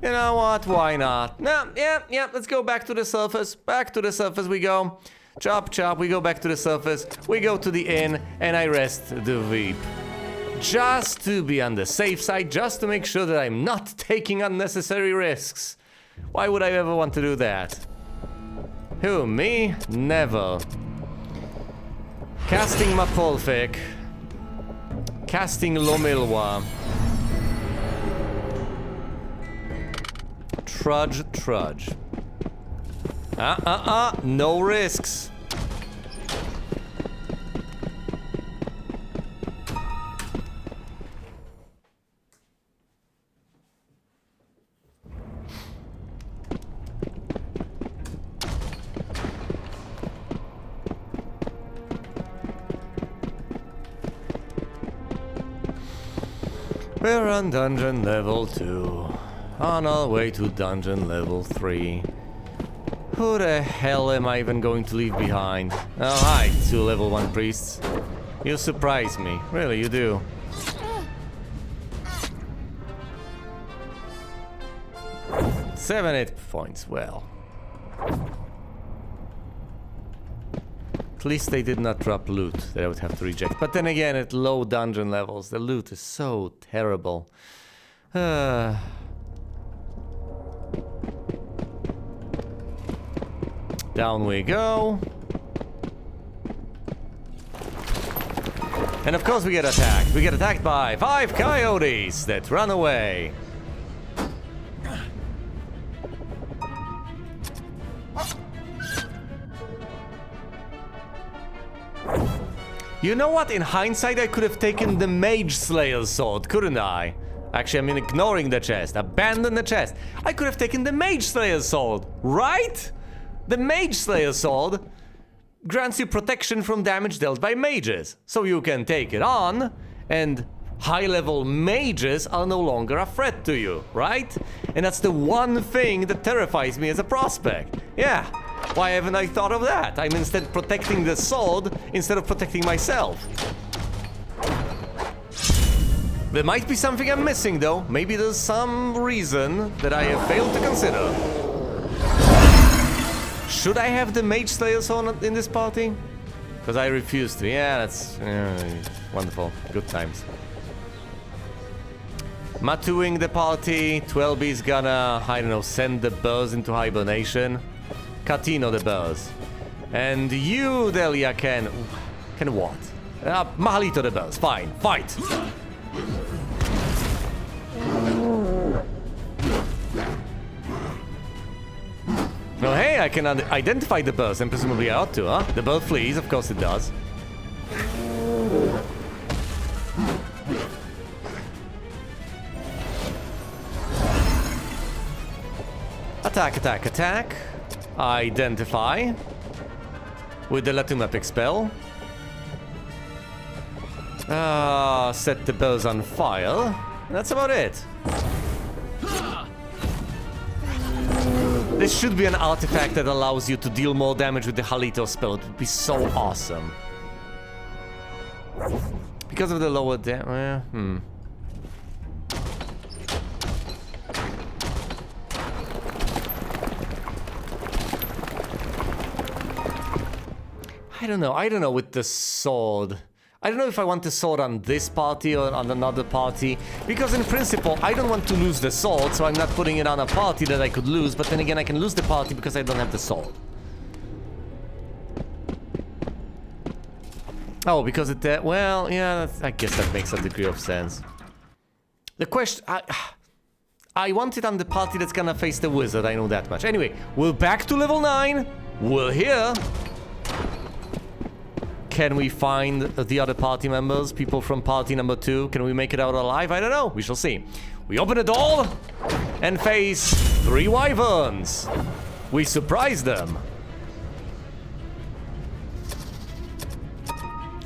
You know what? Why not? No, yeah, let's go back to the surface. Back to the surface we go. Chop, chop, we go back to the surface. We go to the inn, and I rest the Dweep. Just to be on the safe side, just to make sure that I'm not taking unnecessary risks. Why would I ever want to do that? Who, me? Never. Casting Mapolfic. Casting Lomilwa. Trudge, trudge. No risks. We're on dungeon level 2, on our way to dungeon level 3. Who the hell am I even going to leave behind? Oh, hi, 2 level 1 priests. You surprise me, really, you do. Seven, 8 points, well. At least they did not drop loot that I would have to reject. But then again, at low dungeon levels, the loot is so terrible. Down we go. And of course we get attacked. We get attacked by 5 coyotes that run away. You know what? In hindsight, I could have taken the Mage Slayer's sword, couldn't I? Actually, I mean, ignoring the chest. Abandon the chest. I could have taken the Mage Slayer's sword, right? The Mage Slayer's sword grants you protection from damage dealt by mages, so you can take it on, and high-level mages are no longer a threat to you, right? And that's the one thing that terrifies me as a prospect. Yeah, why haven't I thought of that? I'm instead protecting the sword instead of protecting myself. There might be something I'm missing though. Maybe there's some reason that I have failed to consider. Should I have the Mage Slayer sword in this party? Because I refuse to. Yeah, that's wonderful. Good times. Matuing the party. 12B's gonna, I don't know, send the birds into hibernation. Catino the birds. And you, Delia, can what? Mahalito the birds. Fine. Fight! Oh, hey, I can identify the birds, and presumably I ought to, huh? The bird flees, of course it does. Attack, attack, attack. Identify. With the Latum Epic spell. Set the birds on fire. That's about it. This should be an artifact that allows you to deal more damage with the Halito spell. It would be so awesome. Because of the lower damage. I don't know with the sword. I don't know if I want the sword on this party or on another party, because in principle I don't want to lose the sword, so I'm not putting it on a party that I could lose, but then again I can lose the party because I don't have the sword. Oh, because it, well, yeah, I guess that makes a degree of sense. The question, I want it on the party that's gonna face the wizard, I know that much. Anyway, we're back to level 9, we're here. Can we find the other party members? People from party number 2? Can we make it out alive? I don't know. We shall see. We open the door and face 3 wyverns. We surprise them.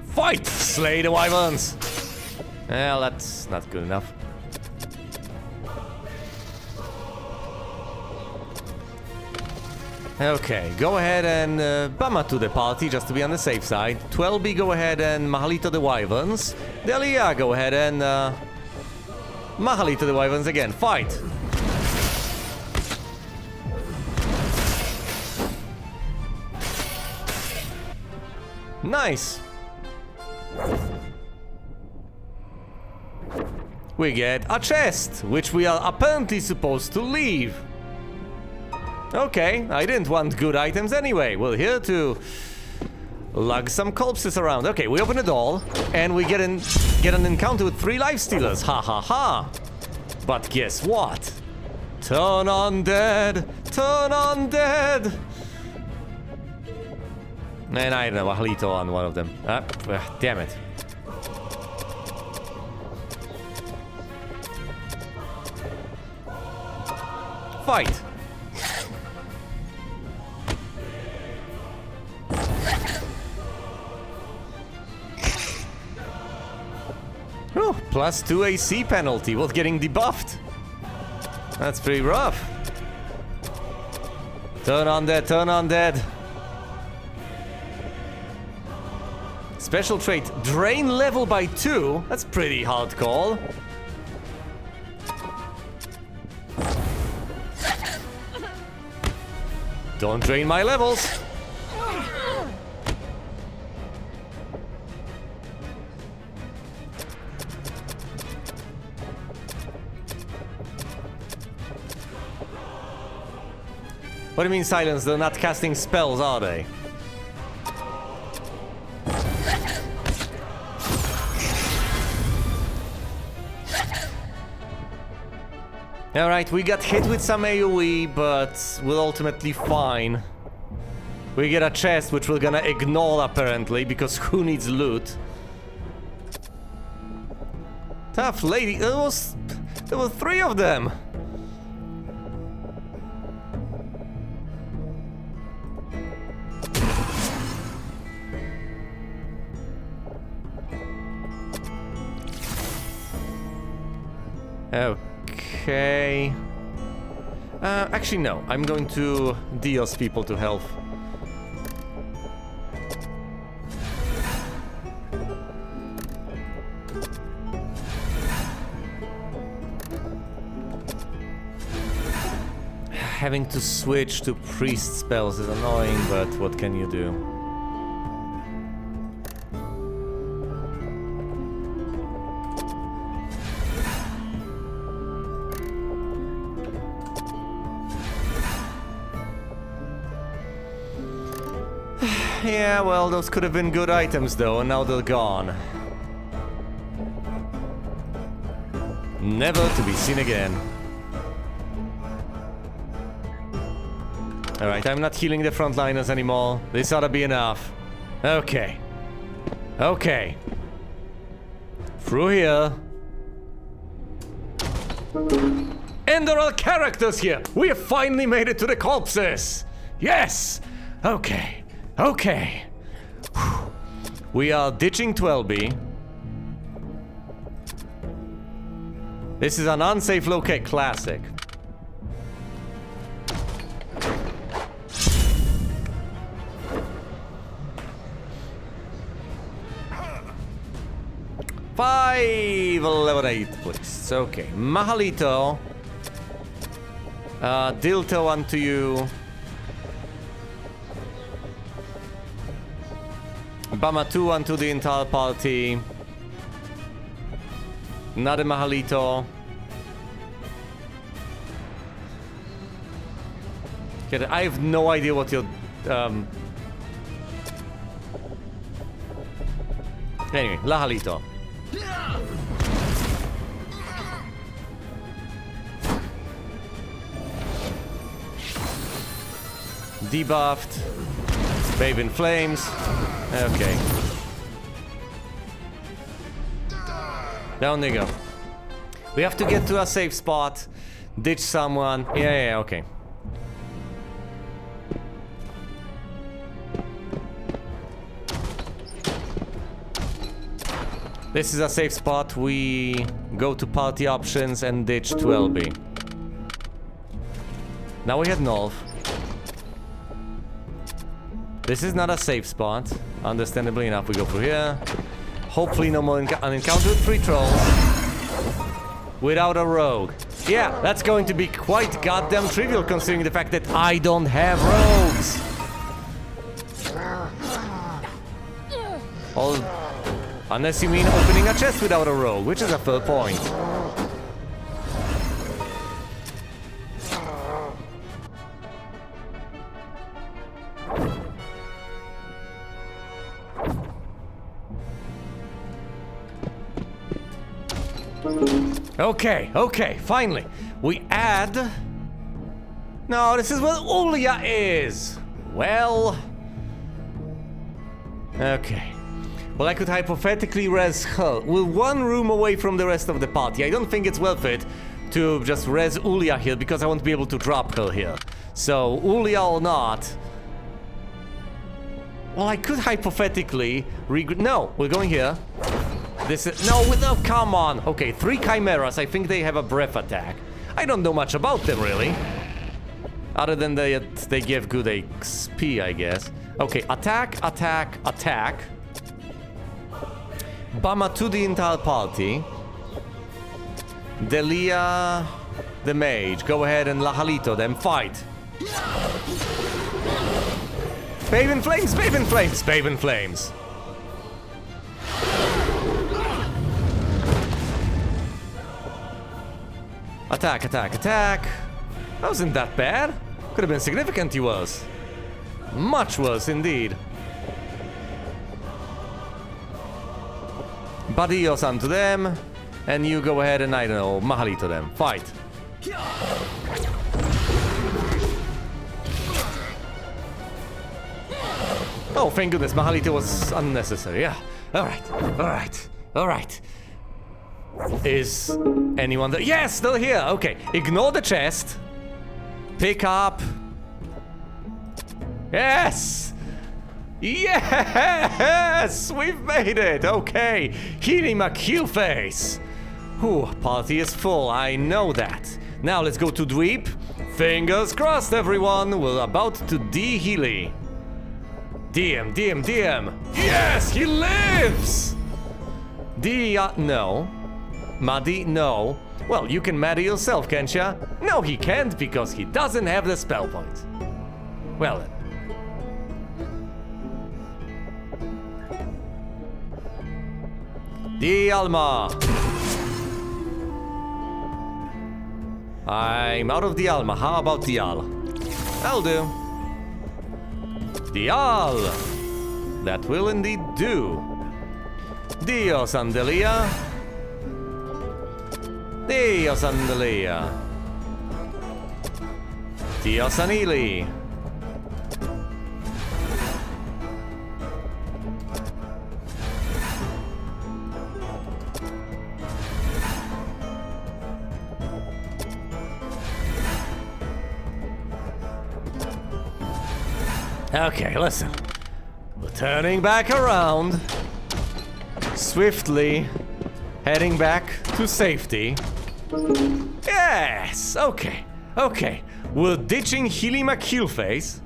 Fight! Slay the wyverns. Well, that's not good enough. Okay, go ahead and Bama to the party just to be on the safe side. 12B, go ahead and Mahalito the wyverns. Delia, go ahead and Mahalito the wyverns again. Fight! Nice! We get a chest, which we are apparently supposed to leave. Okay, I didn't want good items anyway. We're here to lug some corpses around. Okay, we open the door and we get an encounter with 3 life stealers. Ha ha ha! But guess what? Turn undead! Turn undead! And I don't know, a Halito on one of them. Damn it. Fight! Oh, +2 AC penalty while getting debuffed. That's pretty rough. Turn undead, turn undead. Special trait, drain level by 2. That's pretty hardcore. Don't drain my levels. What do you mean silence? They're not casting spells, are they? Alright, we got hit with some AoE, but we're ultimately fine. We get a chest, which we're gonna ignore apparently, because who needs loot? Tough lady, there were 3 of them! Okay. Actually, no. I'm going to Dios people to health. Having to switch to priest spells is annoying, but what can you do? Yeah, well, those could have been good items though, and now they're gone. Never to be seen again. Alright, I'm not healing the frontliners anymore. This ought to be enough. Okay. Okay. Through here. And there are characters here! We have finally made it to the corpses! Yes! Okay. Okay. Whew. We are ditching 12B. This is an unsafe locate classic. Level 8, please. Okay. Mahalito. Dilto onto you. Bamatu onto the entire party. Another Mahalito. Okay, I have no idea what you're... Anyway, Lahalito. Debuffed. Babe in flames. Okay. Down they go. We have to get to a safe spot. Ditch someone. Yeah, okay. This is a safe spot. We go to party options and ditch 12B. Now we head north. This is not a safe spot. Understandably enough, we go through here. Hopefully no more an encounter with 3 trolls. Without a rogue. Yeah, that's going to be quite goddamn trivial considering the fact that I don't have rogues. Unless you mean opening a chest without a rogue, which is a fair point. Okay, finally. We add... No, this is where Ulia is. Well... Okay. Well, I could hypothetically res her. We're one room away from the rest of the party. I don't think it's worth it to just res Ulia here because I won't be able to drop her here. So, Ulia or not... Well, I could hypothetically... No, we're going here. This is... No, come on. Okay, 3 chimeras. I think they have a breath attack. I don't know much about them, really. Other than they give good XP, I guess. Okay, attack, attack, attack. Bama to the entire party. Delia, the mage. Go ahead and Lahalito them. Fight. Babe in flames, babe in flames, babe in flames. Attack, attack, attack. That wasn't that bad. Could have been significantly worse. Much worse indeed. Badios onto them. And you go ahead and, I don't know, Mahalito them. Fight. Oh, thank goodness, Mahalito was unnecessary. Yeah. Alright, alright, alright. Is anyone there? Yes, they're here. Okay, ignore the chest. Pick up. Yes! Yes! We've made it! Okay. Healing my Q face. Whew, party is full, I know that. Now let's go to Dweep. Fingers crossed, everyone. We're about to D-Healy. DM, DM, DM. Yes, he lives! No. Maddie, no. Well, you can Maddie yourself, can't ya? No, he can't, because he doesn't have the spell point. Well then. Alma. I'm out of Alma. How about Dial? I'll do. Dial. That will indeed do. Dios Andelia. Dios Andelia. Dios Anili. Okay, listen. We're turning back around. Swiftly heading back to safety. Yes! Okay. Okay. We're ditching Healy McKeelface.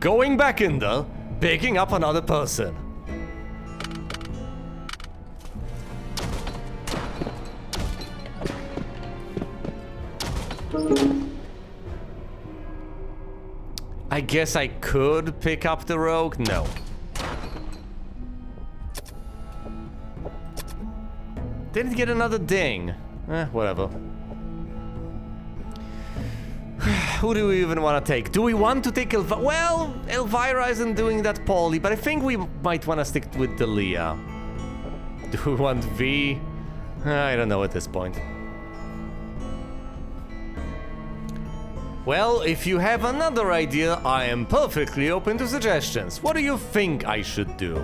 Going back in there, picking up another person. I guess I could pick up the rogue? No. Didn't get another ding. Whatever. Who do we even want to take? Do we want to take Elvira? Well, Elvira isn't doing that poorly, but I think we might want to stick with Delia. Do we want V? I don't know at this point. Well, if you have another idea, I am perfectly open to suggestions. What do you think I should do?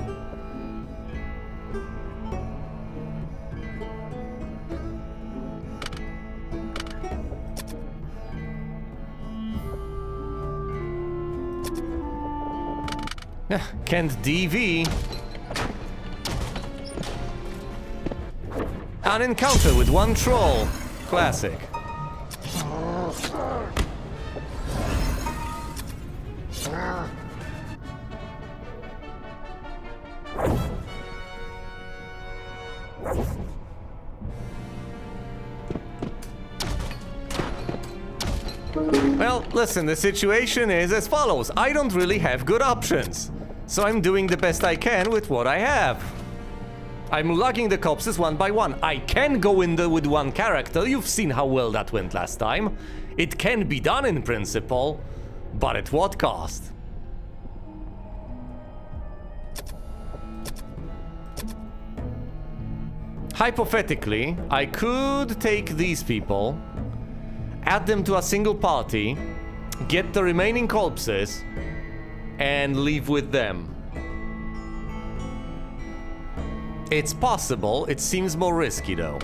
Can't DV. An encounter with one troll. Classic. Well, listen, the situation is as follows. I don't really have good options. So I'm doing the best I can with what I have. I'm logging the corpses one by one. I can go in there with one character. You've seen how well that went last time. It can be done in principle, but at what cost? Hypothetically, I could take these people, add them to a single party, get the remaining corpses, and leave with them. It's possible, it seems more risky though.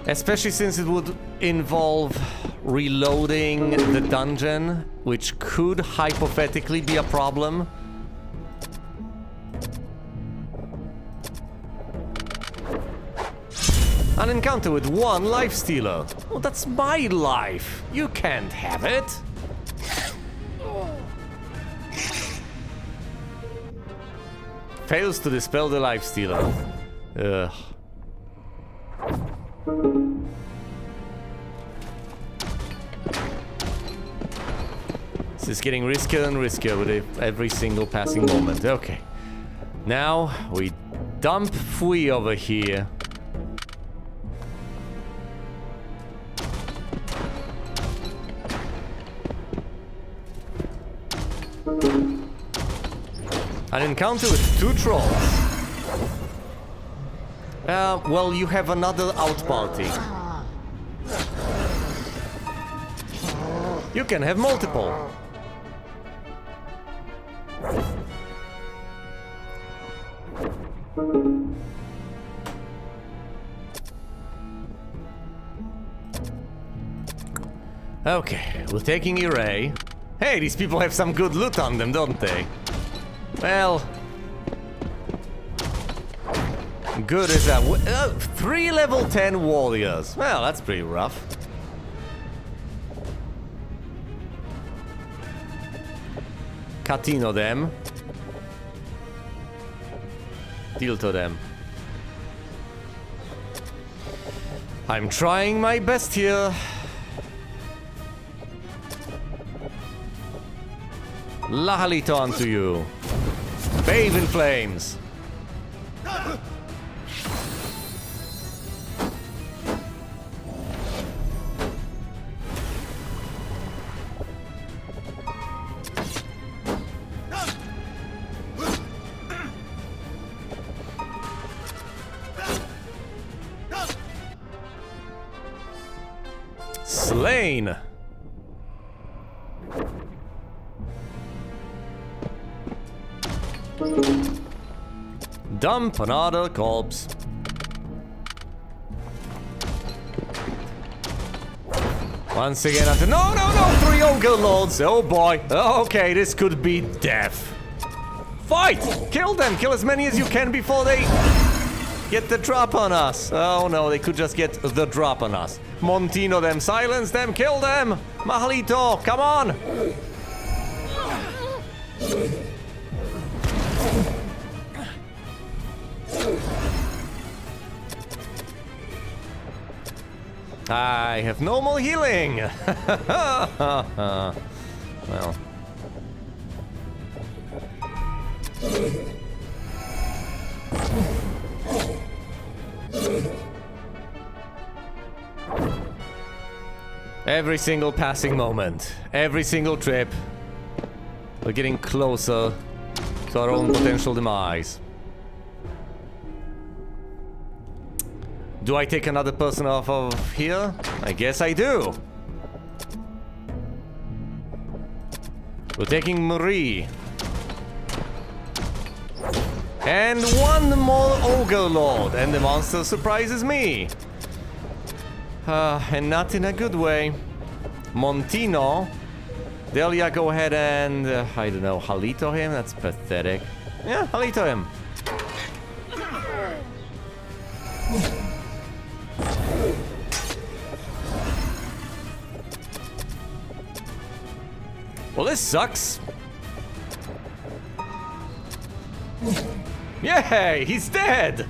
Especially since it would involve reloading the dungeon, which could hypothetically be a problem. An encounter with one life stealer. Oh, that's my life. You can't have it. Fails to dispel the life stealer. Ugh. This is getting riskier and riskier with every single passing moment. Okay. Now we dump Fui over here. An encounter with two trolls. Well, you have another out party. You can have multiple. Okay, we're taking Iray. Hey, these people have some good loot on them, don't they? Well, good is that? 3 level 10 warriors. Well, that's pretty rough. Catino them. Deal to them. I'm trying my best here. Lahalito onto you. Bathe in flames. Slain. Dump another corpse. Once again, no, 3 ogre lords. Oh boy. Okay, this could be death. Fight! Kill them. Kill as many as you can before they get the drop on us. Oh no, they could just get the drop on us. Montino them, silence them, kill them! Mahalito, come on! I have no more healing! Well. Every single passing moment, every single trip, we're getting closer to our own potential demise. Do I take another person off of here? I guess I do. We're taking Marie. And one more Ogre Lord, and the monster surprises me. And not in a good way. Montino. Delia, go ahead and, I don't know, Halito him? That's pathetic. Yeah, Halito him. Well, this sucks. Yay, he's dead!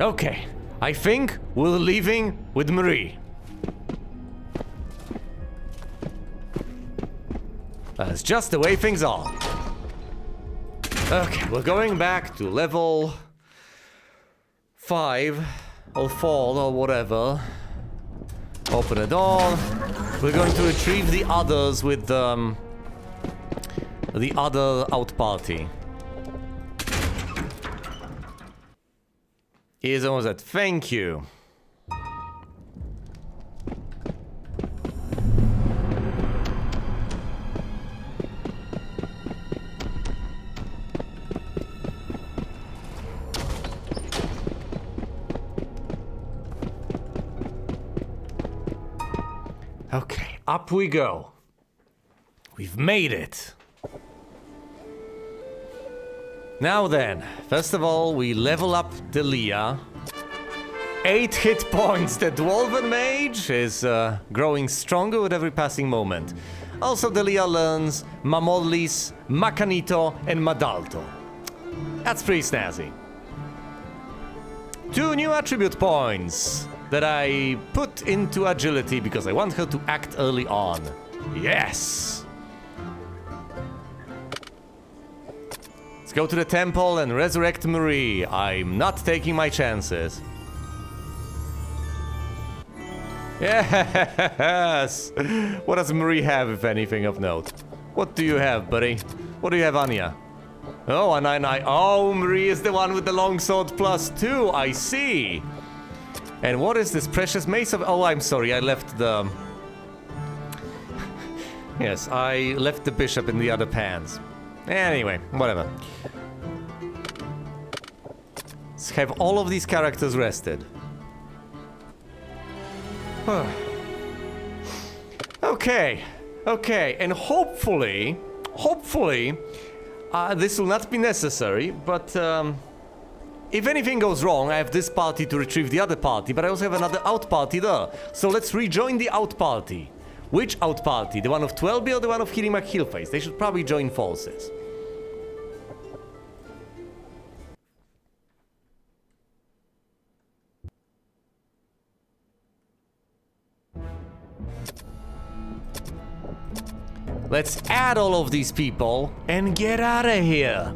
Okay, I think we're leaving with Marie. That's just the way things are. Okay, we're going back to level 5 or 4 or whatever. Open a door. We're going to retrieve the others with the other out party. Here's almost that. Thank you. Okay, up we go. We've made it. Now then, first of all, we level up Delia. 8 hit points. The Dwarven Mage is growing stronger with every passing moment. Also, Delia learns Mamollis, Macanito, and Madalto. That's pretty snazzy. 2 new attribute points that I put into agility because I want her to act early on. Yes! Let's go to the temple and resurrect Marie. I'm not taking my chances. Yes! What does Marie have, if anything of note? What do you have, buddy? What do you have, Anya? Oh, a 9-9. Oh, Marie is the one with the longsword +2. I see. And what is this precious mace of... Oh, I'm sorry. I left the... Yes, I left the bishop in the other pans. Anyway, whatever. Let's have all of these characters rested. Okay, okay, and hopefully, this will not be necessary, but if anything goes wrong, I have this party to retrieve the other party, but I also have another out party there. So let's rejoin the out party. Which out party? The one of 12B or the one of Healing McHeelface? They should probably join forces. Let's add all of these people and get out of here.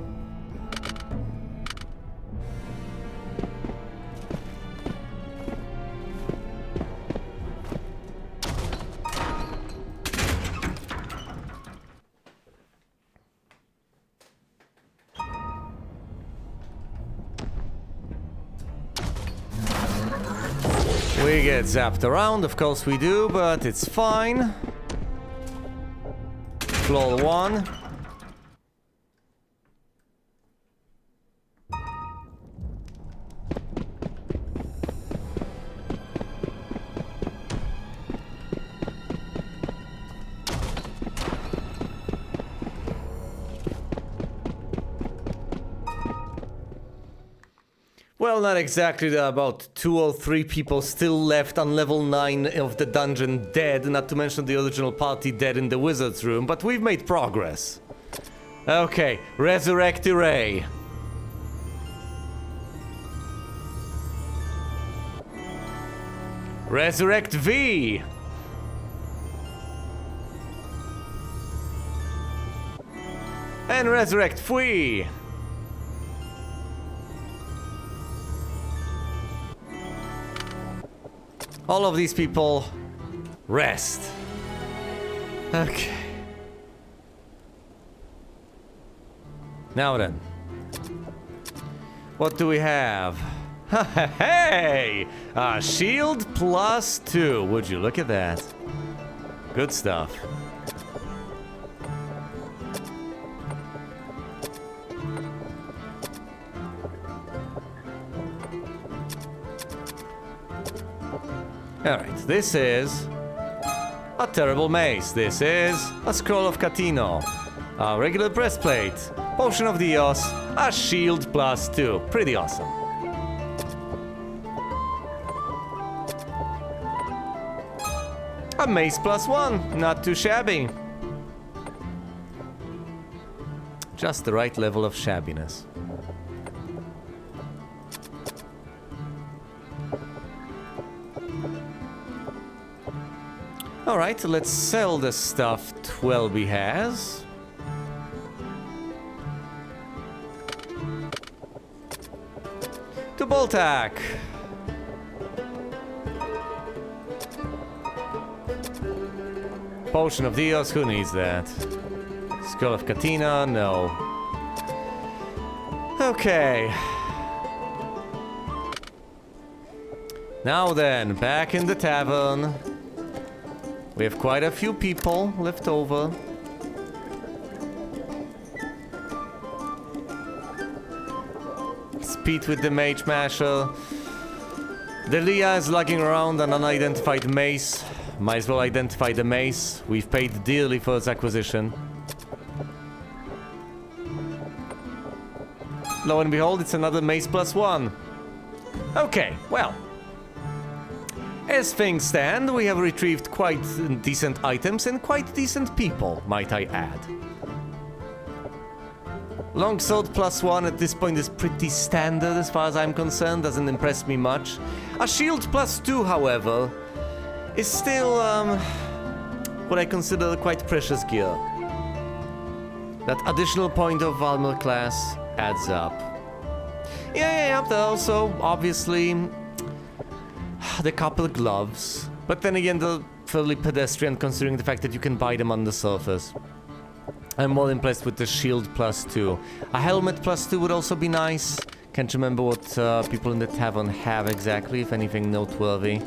We get zapped around, of course we do, but it's fine. Floor 1. Well, not exactly. There are about 2 or 3 people still left on level 9 of the dungeon dead, not to mention the original party dead in the wizard's room, but we've made progress. Okay, resurrect Ray. Resurrect V. And resurrect Fui. All of these people rest. Okay. Now then. What do we have? Hey! Shield +2. Would you look at that? Good stuff. Alright, this is a terrible mace. This is a scroll of Catino. A regular breastplate. Potion of Dios. A shield +2. Pretty awesome. A mace +1. Not too shabby. Just the right level of shabbiness. Alright, let's sell the stuff Twelby has. To Boltak! Potion of Dios, who needs that? Skull of Katina, no. Okay. Now then, back in the tavern. We have quite a few people left over. Speed with the Mage Masher. Delia is lugging around an unidentified mace. Might as well identify the mace. We've paid dearly for its acquisition. Lo and behold, it's another mace +1. Okay, well. As things stand, we have retrieved quite decent items and quite decent people, might I add. Longsword +1 at this point is pretty standard as far as I'm concerned, doesn't impress me much. A shield +2, however, is still what I consider quite precious gear. That additional point of armor class adds up. Yeah, there are also, obviously, the couple gloves, but then again they're fairly pedestrian considering the fact that you can buy them on the surface. I'm more impressed with the shield +2. A helmet +2 would also be nice. Can't remember what people in the tavern have exactly, if anything noteworthy.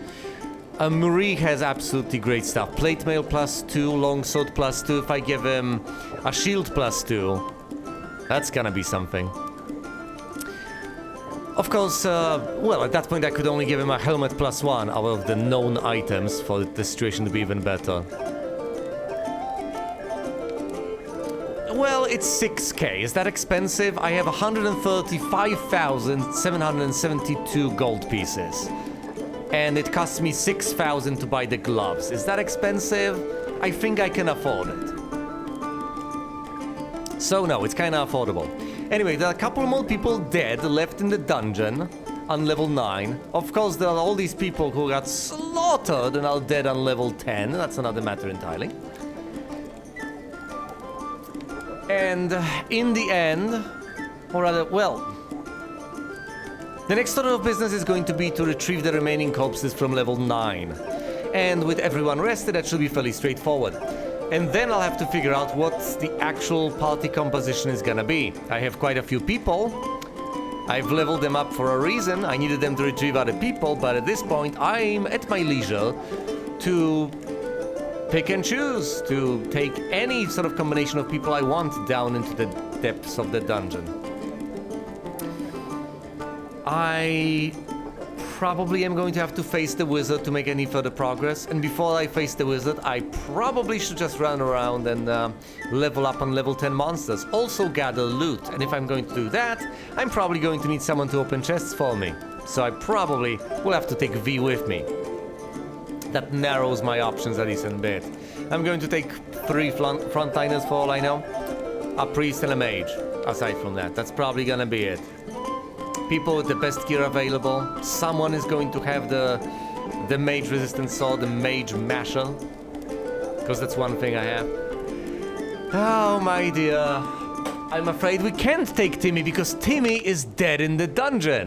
Marie has absolutely great stuff. Plate mail +2, longsword +2. If I give him a shield +2, that's gonna be something. Of course, well, at that point I could only give him a helmet +1 out of the known items for the situation to be even better. Well, it's 6k. Is that expensive? I have 135,772 gold pieces. And it costs me 6,000 to buy the gloves. Is that expensive? I think I can afford it. So no, it's kind of affordable. Anyway, there are a couple more people dead left in the dungeon on level 9. Of course, there are all these people who got slaughtered and are dead on level 10. That's another matter entirely. And in the end, or rather, well, the next order of business is going to be to retrieve the remaining corpses from level 9. And with everyone rested, that should be fairly straightforward. And then I'll have to figure out what the actual party composition is gonna be. I have quite a few people. I've leveled them up for a reason. I needed them to retrieve other people, but at this point, I'm at my leisure to pick and choose, to take any sort of combination of people I want down into the depths of the dungeon. I probably am going to have to face the wizard to make any further progress, and before I face the wizard, I probably should just run around and level up on level 10 monsters, also gather loot, and if I'm going to do that, I'm probably going to need someone to open chests for me, so I probably will have to take V with me. That narrows my options a decent bit. I'm going to take 3 frontliners for all I know, a priest and a mage. Aside from that, that's probably gonna be it. People with the best gear available. Someone is going to have the mage resistant sword, the mage masher, because that's one thing I have. Oh my dear, I'm afraid we can't take Timmy because Timmy is dead in the dungeon.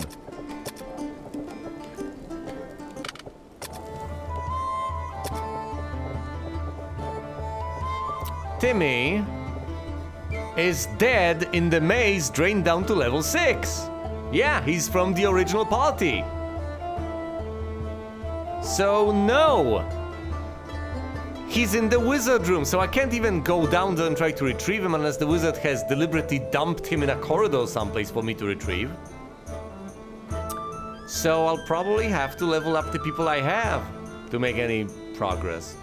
Timmy is dead in the maze drained down to level 6. Yeah, he's from the original party. So no. He's in the wizard room, so I can't even go down there and try to retrieve him unless the wizard has deliberately dumped him in a corridor someplace for me to retrieve. So I'll probably have to level up the people I have to make any progress.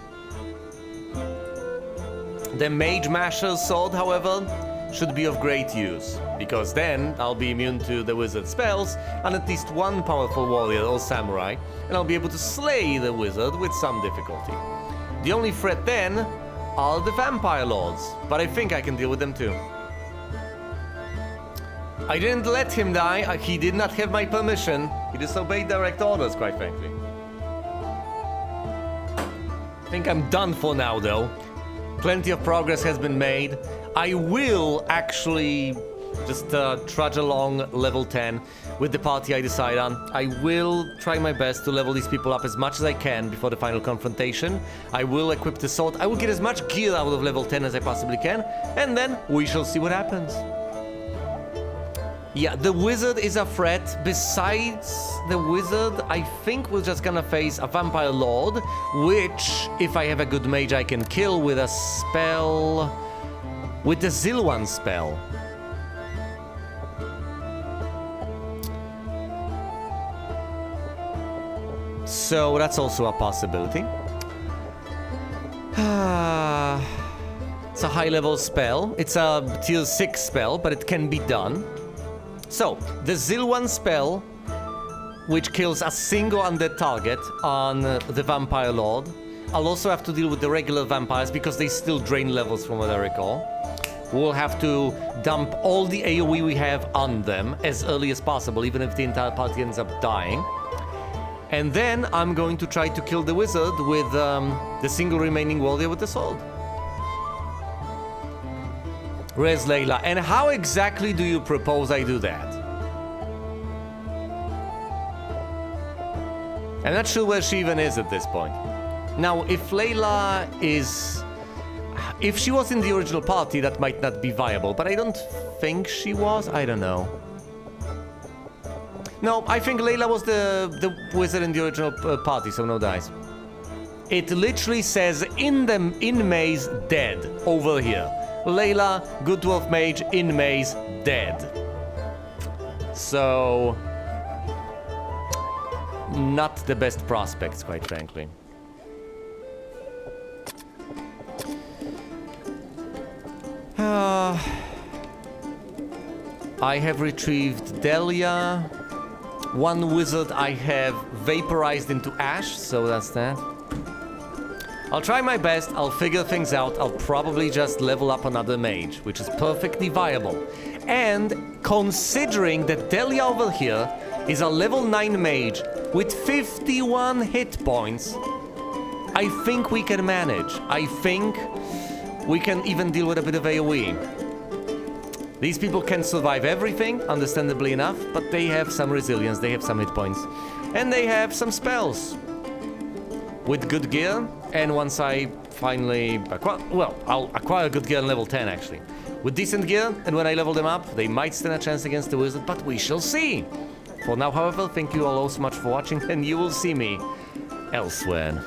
The Mage Masher's sword, however, should be of great use, because then I'll be immune to the wizard spells and at least one powerful warrior or samurai, and I'll be able to slay the wizard with some difficulty. The only threat then are the vampire lords, but I think I can deal with them too. I didn't let him die, he did not have my permission. He disobeyed direct orders, quite frankly. I think I'm done for now, though. Plenty of progress has been made. I will actually just trudge along level 10 with the party I decide on. I will try my best to level these people up as much as I can before the final confrontation. I will equip the sword. I will get as much gear out of level 10 as I possibly can, and then we shall see what happens. Yeah, the wizard is a threat. Besides the wizard, I think we're just gonna face a vampire lord, which, if I have a good mage, I can kill with a spell... with the Zilwan spell. So that's also a possibility. It's a high-level spell. It's a tier 6 spell, but it can be done. So, the Zilwan spell, which kills a single undead target on the Vampire Lord. I'll also have to deal with the regular vampires because they still drain levels from what I recall. We'll have to dump all the AoE we have on them as early as possible, even if the entire party ends up dying. And then I'm going to try to kill the wizard with the single remaining warrior with the sword. Res Layla, and how exactly do you propose I do that? I'm not sure where she even is at this point. Now, if Layla is... if she was in the original party, that might not be viable, but I don't think she was. I don't know. No, I think Layla was the wizard in the original party, so no dice. It literally says in maze, dead, over here. Layla, good dwarf mage, in maze, dead. So, not the best prospects, quite frankly. I have retrieved Delia. One wizard I have vaporized into ash, so that's that. I'll try my best, I'll figure things out, I'll probably just level up another mage, which is perfectly viable. And considering that Delia over here is a level 9 mage with 51 hit points, I think we can manage. I think we can even deal with a bit of AoE. These people can survive everything, understandably enough, but they have some resilience, they have some hit points, and they have some spells. With good gear, and once I finally acquire, well, I'll acquire good gear on level 10 actually. With decent gear, and when I level them up, they might stand a chance against the wizard, but we shall see. For now, however, thank you all so much for watching, and you will see me elsewhere.